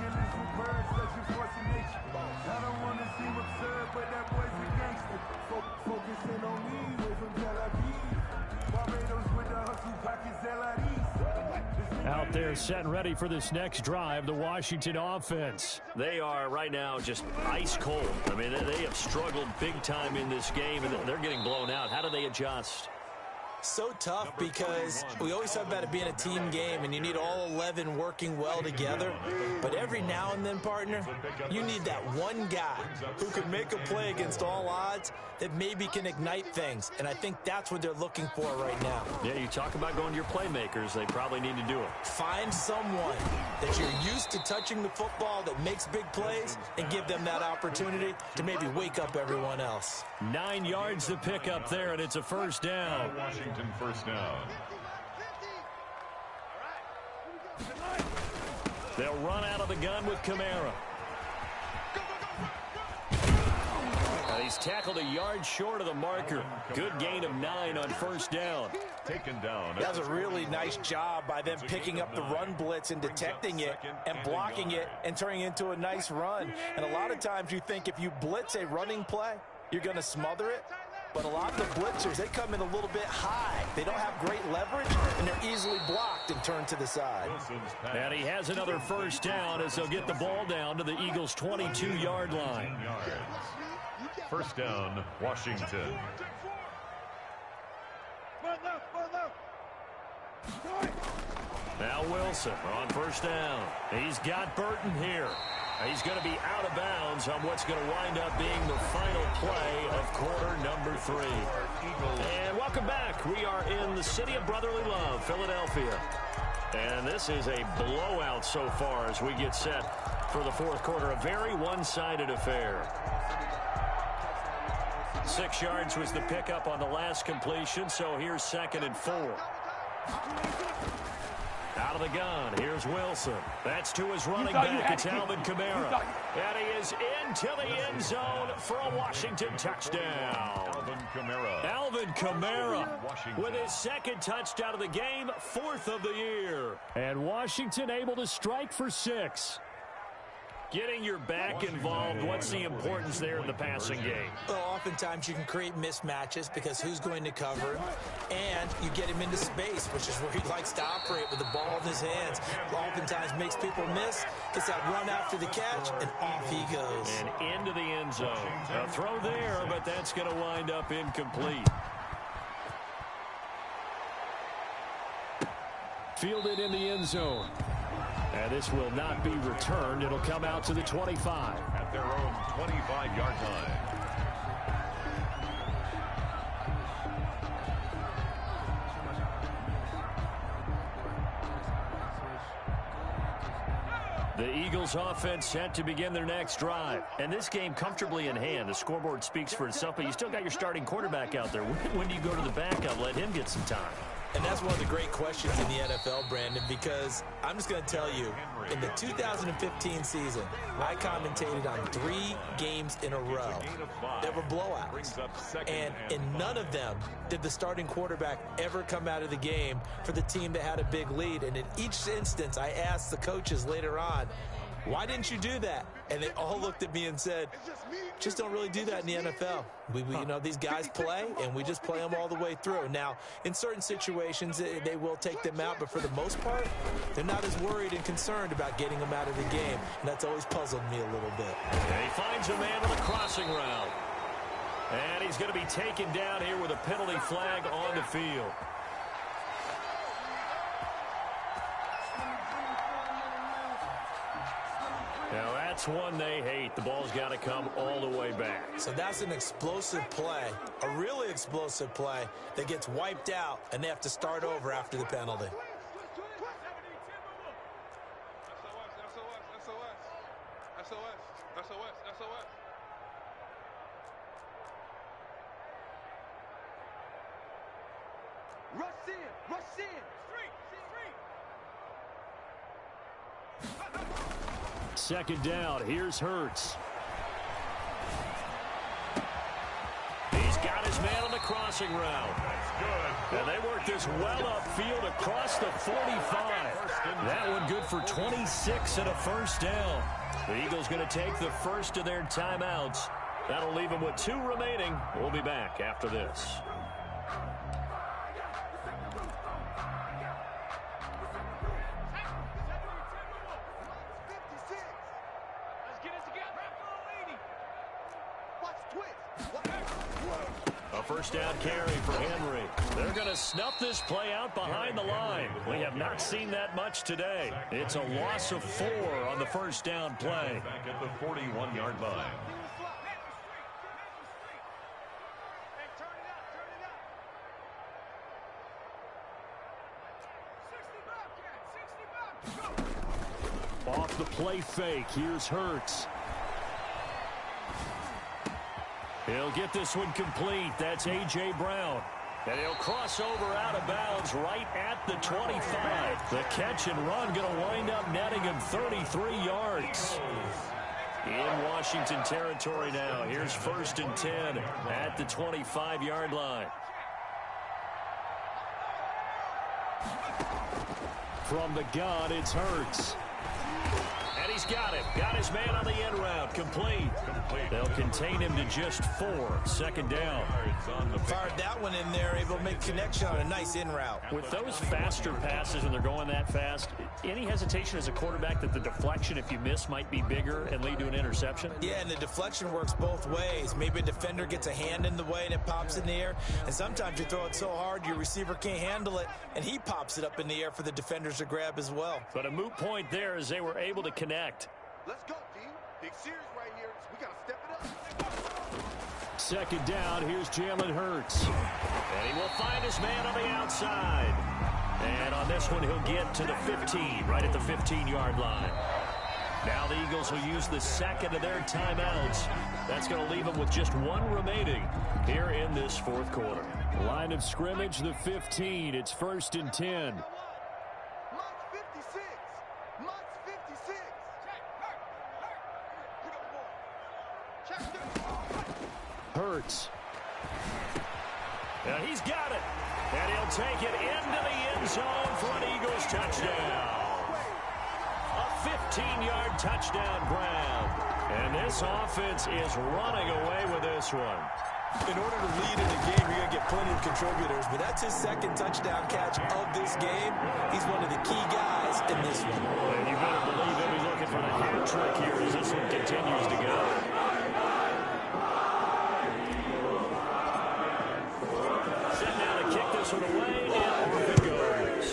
Out there set and ready for this next drive, the Washington offense. They are right now just ice cold. I mean, they have struggled big time in this game, and they're getting blown out. How do they adjust? So tough because we always talk about it being a team game and you need all 11 working well together. But every now and then, partner, you need that one guy who can make a play against all odds that maybe can ignite things. And I think that's what they're looking for right now. Yeah, you talk about going to your playmakers. They probably need to do it. Find someone that you're used to touching the football that makes big plays and give them that opportunity to maybe wake up everyone else. 9 yards to pick up there, and it's a 1st down. Washington 1st down. They'll run out of the gun with Kamara. He's tackled a yard short of the marker. Good gain of 9 on 1st down. Taken down. That was a really nice job by them picking up the run blitz and detecting it and blocking it and turning it into a nice run. And a lot of times you think if you blitz a running play, you're going to smother it. But a lot of the blitzers, they come in a little bit high. They don't have great leverage, and they're easily blocked and turned to the side. And he has another 1st down as they'll get the ball down to the Eagles' 22-yard line. 1st down, Washington. Now Wilson on 1st down. He's got Burton here. He's going to be out of bounds on what's going to wind up being the final play of quarter number 3. And welcome back. We are in the city of brotherly love, Philadelphia. And this is a blowout so far as we get set for the 4th quarter. A very one-sided affair. 6 yards was the pickup on the last completion, so here's 2nd and 4. Out of the gun, here's Wilson. That's to his running back. It's Alvin Kamara. And he is into the end zone for a Washington touchdown. Alvin Kamara with his 2nd touchdown of the game, 4th of the year. And Washington able to strike for 6. Getting your back involved, what's the importance there in the passing game? Well, oftentimes you can create mismatches because who's going to cover, and you get him into space, which is where he likes to operate with the ball in his hands. Oftentimes makes people miss, gets that run after the catch, and off he goes. And into the end zone. A throw there, but that's going to wind up incomplete. Fielded in the end zone. And this will not be returned. It'll come out to the 25. At their own 25-yard line. The Eagles offense set to begin their next drive. And this game comfortably in hand. The scoreboard speaks for itself, but you still got your starting quarterback out there. When do you go to the backup? Let him get some time. And that's one of the great questions in the NFL, Brandon, because I'm just going to tell you, in the 2015 season, I commentated on 3 games in a row. There were blowouts. And in none of them did the starting quarterback ever come out of the game for the team that had a big lead. And in each instance, I asked the coaches later on, why didn't you do that? And they all looked at me and said, just don't really do that in the NFL. These guys play, and we just play them all the way through. Now, in certain situations, they will take them out, but for the most part, they're not as worried and concerned about getting them out of the game. And that's always puzzled me a little bit. And he finds a man on the crossing route. And he's going to be taken down here with a penalty flag on the field. Now, that's one they hate. The ball's got to come all the way back. So that's an explosive play, a really explosive play that gets wiped out, and they have to start over after the penalty. Rush in! Rush in! Second down. Here's Hurts. He's got his man on the crossing route. That's good. And they work this well upfield across the 45. That one good for 26 and a first down. The Eagles going to take the first of their timeouts. That'll leave them with 2 remaining. We'll be back after this. A first down carry for Henry. They're going to snuff this play out behind the line. We have not seen that much today. It's a loss of 4 on the first down play. Back at the 41-yard line. Off the play fake, here's Hurts. He'll get this one complete. That's A.J. Brown. And he'll cross over out of bounds right at the 25. The catch and run going to wind up netting him 33 yards. In Washington territory now. Here's 1st and 10 at the 25-yard line. From the gun, it's Hurts. And he's got it. Got his man on the end route. Complete. They'll contain him to just 4. Second down. Fired that one in there, able to make connection on a nice in route. With those faster passes when they're going that fast, any hesitation as a quarterback that the deflection, if you miss, might be bigger and lead to an interception? Yeah, and the deflection works both ways. Maybe a defender gets a hand in the way and it pops in the air. And sometimes you throw it so hard your receiver can't handle it, and he pops it up in the air for the defenders to grab as well. But a moot point there as they were able to connect. Let's go, D. Big series right here. We got to step it up. Second down, here's Jalen Hurts. And he will find his man on the outside. And on this one, he'll get to the 15, right at the 15-yard line. Now the Eagles will use the second of their timeouts. That's going to leave them with just 1 remaining here in this 4th quarter. Line of scrimmage, the 15. It's 1st and 10. Hurts. And he's got it. And he'll take it into the end zone for an Eagles touchdown. A 15-yard touchdown grab. And this offense is running away with this one. In order to lead in the game, you're going to get plenty of contributors, but that's his second touchdown catch of this game. He's one of the key guys in this one. And you better believe he'll be looking for the hat trick here as this one continues to go. Setting out to kick this one away, and off it goes.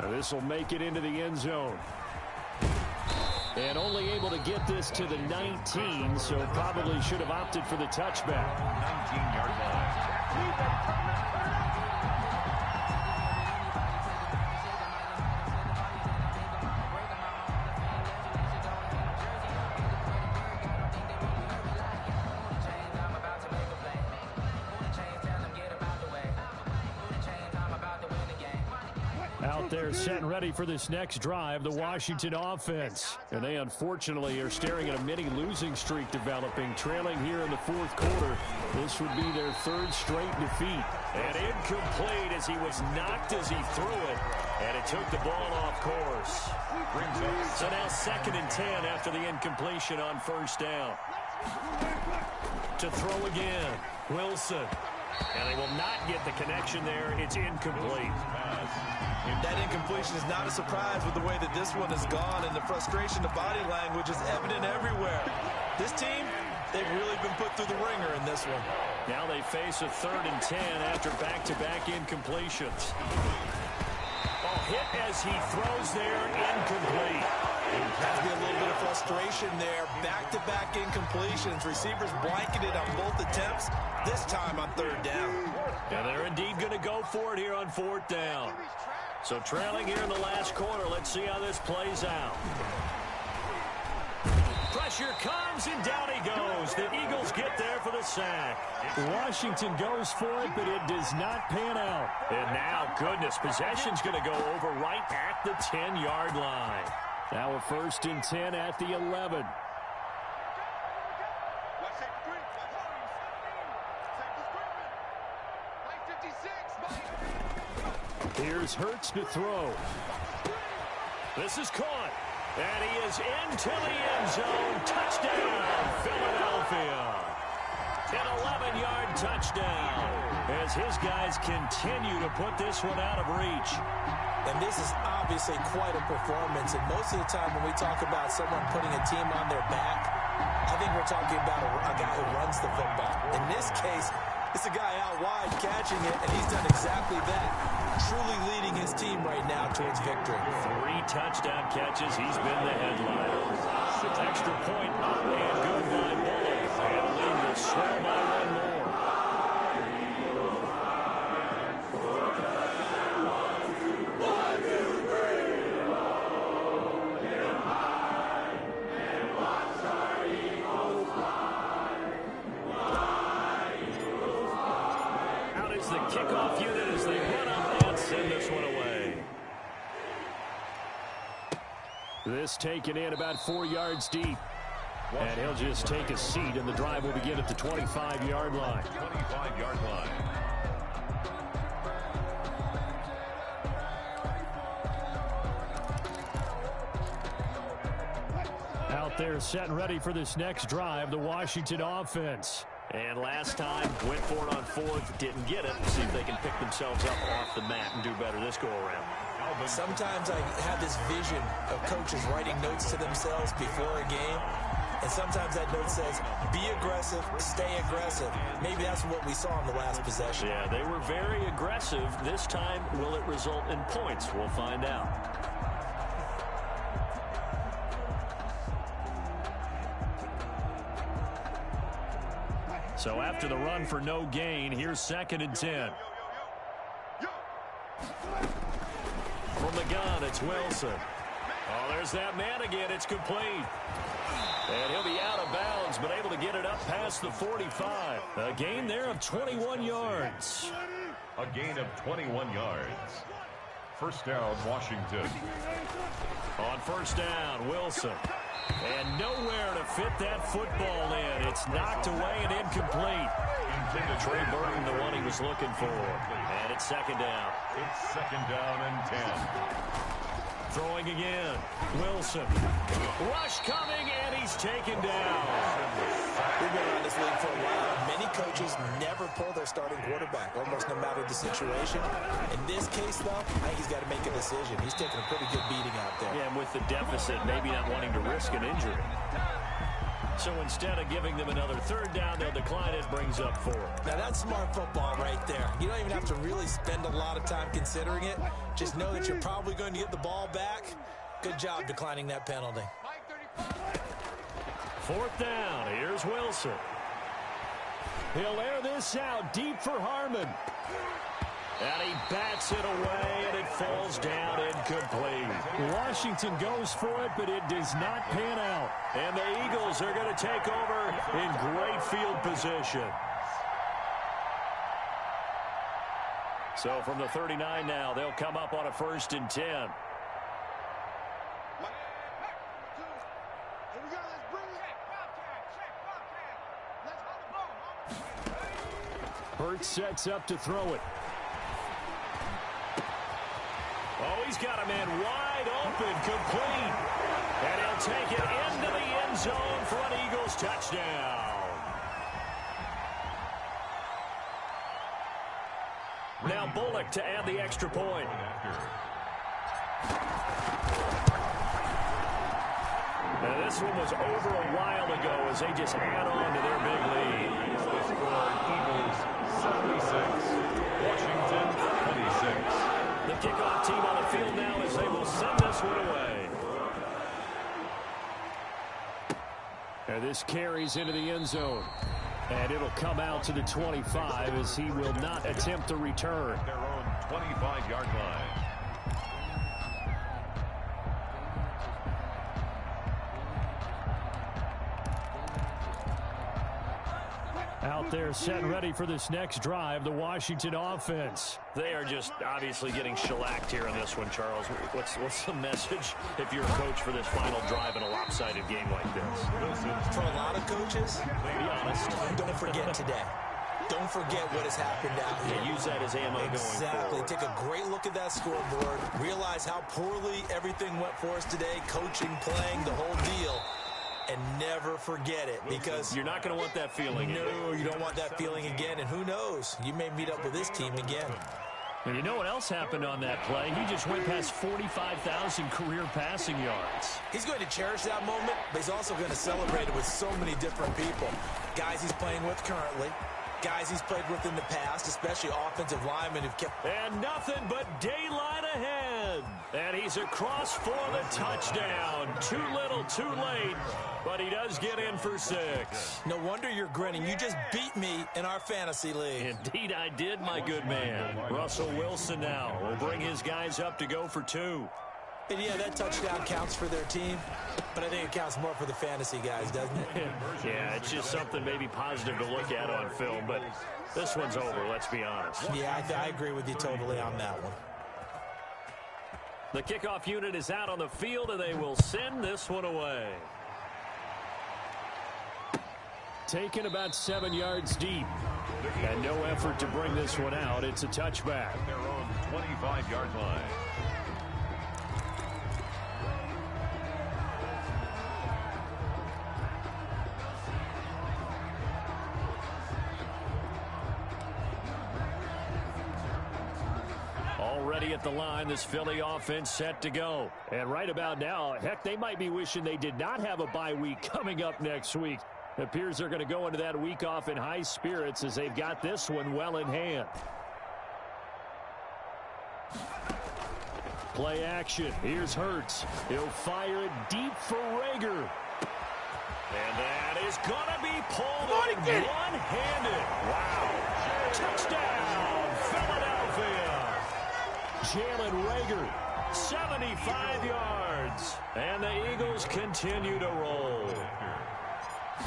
Now this will make it into the end zone. And only able to get this to the 19, so probably should have opted for the touchback. 19-yard line. there set and ready for this next drive, the Washington offense. And they unfortunately are staring at a mini losing streak developing, trailing here in the fourth quarter. This would be their third straight defeat. And incomplete as he was knocked as he threw it. And it took the ball off course. So now 2nd and 10 after the incompletion on first down. To throw again, Wilson. And they will not get the connection there. It's incomplete. That incompletion is not a surprise with the way that this one has gone, and the frustration, the body language is evident everywhere. This team, they've really been put through the ringer in this one. Now they face a 3rd and 10 after back-to-back incompletions. Hit as he throws there, incomplete. Has to be a little bit of frustration there. Back-to-back incompletions. Receivers blanketed on both attempts, this time on 3rd down. And they're indeed going to go for it here on 4th down. So trailing here in the last quarter, let's see how this plays out. Pressure comes, and down he goes. The Eagles get there for the sack. Washington goes for it, but it does not pan out. And now, goodness, possession's going to go over right at the 10-yard line. Now a 1st and 10 at the 11. Here's Hurts to throw. This is caught. And he is into the end zone. Touchdown, Philadelphia. An 11-yard touchdown as his guys continue to put this one out of reach. And this is obviously quite a performance. And most of the time when we talk about someone putting a team on their back, I think we're talking about a guy who runs the football. In this case, it's a guy out wide catching it, and he's done exactly that. Truly leading his team right now towards victory. 3 touchdown catches. He's been the headliner. Extra point up and good by Bullock. And the lead will swell by 1 more. Out is the kickoff unit as they run up and send this one away. This taken in about 4 yards deep. And he'll just take a seat, and the drive will begin at the 25-yard line. 25-yard line. Out there set and ready for this next drive, the Washington offense. And last time, went for it on 4th, didn't get it. See if they can pick themselves up off the mat and do better this go-around. Sometimes I have this vision of coaches writing notes to themselves before a game. And sometimes that note says, be aggressive, stay aggressive. Maybe that's what we saw in the last possession. Yeah, they were very aggressive. This time, will it result in points? We'll find out. So after the run for no gain, here's 2nd and 10. From the gun, it's Wilson. Oh, there's that man again. It's complete. And he'll be out of bounds, but able to get it up past the 45. A gain there of 21 yards. A gain of 21 yards. First down, Washington. On first down, Wilson. And nowhere to fit that football in. It's knocked away and incomplete. Trey Burton, the one he was looking for. And it's 2nd down. It's 2nd down and 10. Throwing again. Wilson. Rush coming, and he's taken down. We've been around this league for a while. Many coaches never pull their starting quarterback, almost no matter the situation. In this case, though, I think he's got to make a decision. He's taking a pretty good beating out there. Yeah, and with the deficit, maybe not wanting to risk an injury. So instead of giving them another 3rd down, they'll decline it, brings up 4. Now, that's smart football right there. You don't even have to really spend a lot of time considering it. Just know that you're probably going to get the ball back. Good job declining that penalty. 4th down. Here's Wilson. He'll air this out deep for Harmon. And he bats it away, and it falls down incomplete. Washington goes for it, but it does not pan out. And the Eagles are going to take over in great field position. So from the 39 now, they'll come up on a 1st and 10. Here we go. Let's bring it. Check, Bobcat. Let's hold the ball. Hurts sets up to throw it. Oh, he's got a man wide open, complete. And he'll take it into the end zone for an Eagles touchdown. Now Bullock to add the extra point. Now this one was over a while ago as they just add on to their big lead. The score, Eagles 76, Washington 26. The kickoff team on the field now as they will send this one away. And this carries into the end zone. And it'll come out to the 25 as he will not attempt to return. Their own 25-yard line. Out there set ready for this next drive, the Washington offense. They are just obviously getting shellacked here in this one, Charles. What's the message if you're a coach for this final drive in a lopsided game like this? For a lot of coaches, to be honest, don't forget today. Don't forget what has happened out here. Yeah, use that as ammo going forward. Exactly. Take a great look at that scoreboard. Realize how poorly everything went for us today. Coaching, playing, the whole deal. And never forget it, because you're not going to want that feeling. No, you don't want that feeling again. And who knows? You may meet up with this team again. And you know what else happened on that play? He just went past 45,000 career passing yards. He's going to cherish that moment, but he's also going to celebrate it with so many different people. Guys he's playing with currently, guys he's played with in the past, especially offensive linemen who've kept... And nothing but daylight ahead. And he's across for the touchdown. Too little, too late, but he does get in for 6. No wonder you're grinning. You just beat me in our fantasy league. Indeed I did, my good man. Russell Wilson now will bring his guys up to go for 2. And yeah, that touchdown counts for their team, but I think it counts more for the fantasy guys, doesn't it? Yeah, it's just something maybe positive to look at on film, but this one's over, let's be honest. Yeah, I agree with you totally on that one. The kickoff unit is out on the field, and they will send this one away. Taken about 7 yards deep, and no effort to bring this one out. It's a touchback. Their own 25-yard line. Already at the line, this Philly offense set to go. And right about now, heck, they might be wishing they did not have a bye week coming up next week. It appears they're going to go into that week off in high spirits as they've got this one well in hand. Play action. Here's Hurts. He'll fire it deep for Rager. And that is going to be pulled in one-handed. Wow. Touchdown, Philadelphia. Jalen Rager, 75 yards. And the Eagles continue to roll.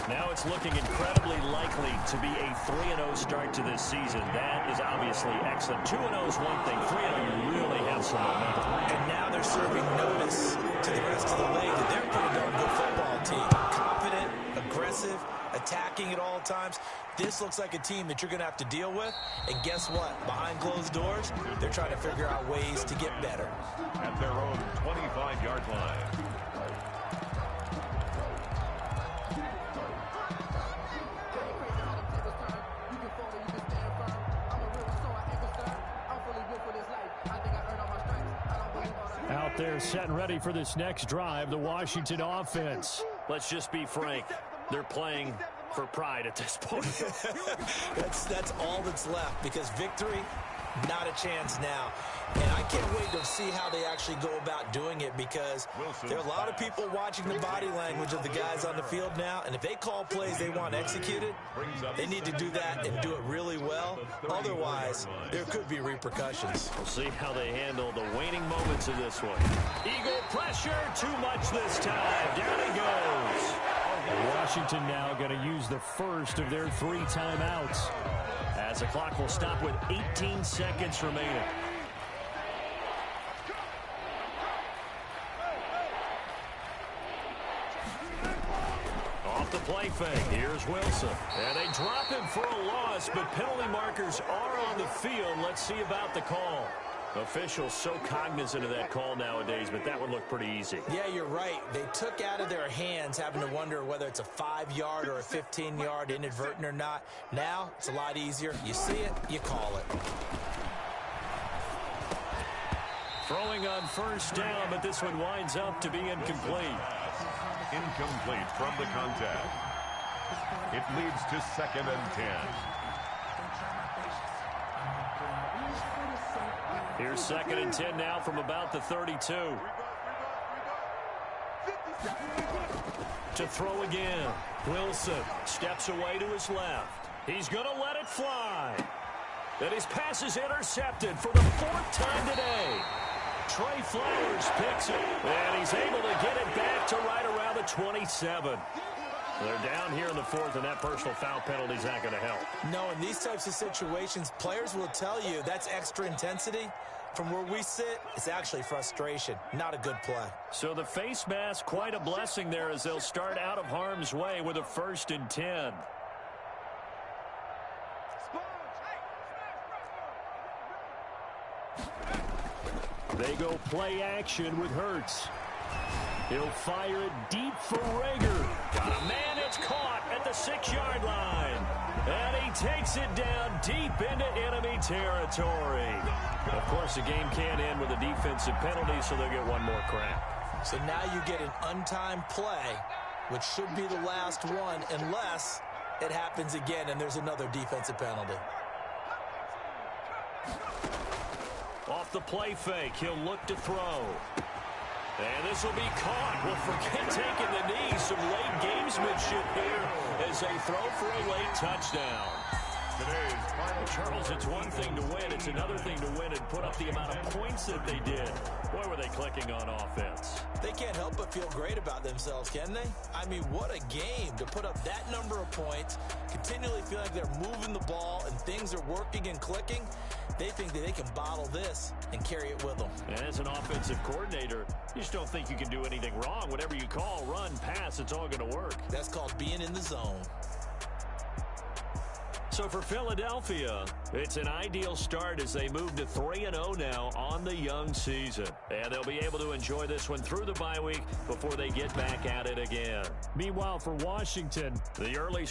Now it's looking incredibly likely to be a 3-0 start to this season. That is obviously excellent. 2-0 is one thing. 3-0, you really have some momentum. And now they're serving notice to the rest of the league that they're a pretty darn good football team. Confident, aggressive, attacking at all times. This looks like a team that you're going to have to deal with. And guess what? Behind closed doors, they're trying to figure out ways to get better. At their own 25-yard line. Out there set and ready for this next drive, the Washington offense. Let's just be frank. They're playing for pride at this point. That's all that's left, because victory, not a chance now. And I can't wait to see how they actually go about doing it, because there are a lot of people watching the body language of the guys on the field now, and if they call plays they want executed, they need to do that and do it really well. Otherwise, there could be repercussions. We'll see how they handle the waning moments of this one. Eagle pressure, too much this time. Down he goes. Washington now going to use the first of their 3 timeouts. as the clock will stop with 18 seconds remaining. Off the play fake, here's Wilson. And they drop him for a loss, but penalty markers are on the field. Let's see about the call. Officials so cognizant of that call nowadays, but that would look pretty easy. Yeah, you're right. They took out of their hands having to wonder whether it's a 5-yard or a 15-yard inadvertent or not. Now, it's a lot easier. You see it, you call it. Throwing on first down, but this one winds up to be incomplete. Incomplete from the contact. It leads to 2nd and 10. Here's 2nd and 10 now from about the 32. To throw again. Wilson steps away to his left. He's going to let it fly. And his pass is intercepted for the 4th time today. Trey Flowers picks it, and he's able to get it back to right around the 27. They're down here in the 4th, and that personal foul penalty is not going to help. No, in these types of situations, players will tell you that's extra intensity. From where we sit, it's actually frustration, not a good play. So the face mask, quite a blessing there as they'll start out of harm's way with a 1st and 10. They go play action with Hurts. He'll fire it deep for Rager. Got a man, it's caught at the 6-yard line. And he takes it down deep into enemy territory. Of course, the game can't end with a defensive penalty, so they'll get one more crack. So now you get an untimed play, which should be the last one, unless it happens again and there's another defensive penalty. Off the play fake, he'll look to throw. And this will be caught. Well, forget taking the knee. Some late gamesmanship here as they throw for a late touchdown. Today's final Charles, it's one thing to win. It's another thing to win and put up the amount of points that they did. Boy, were they clicking on offense. They can't help but feel great about themselves, can they? I mean, what a game to put up that number of points, continually feel like they're moving the ball and things are working and clicking. They think that they can bottle this and carry it with them. And as an offensive coordinator, you just don't think you can do anything wrong. Whatever you call, run, pass, it's all going to work. That's called being in the zone. So for Philadelphia, it's an ideal start as they move to 3-0 now on the young season. And they'll be able to enjoy this one through the bye week before they get back at it again. Meanwhile, for Washington, the early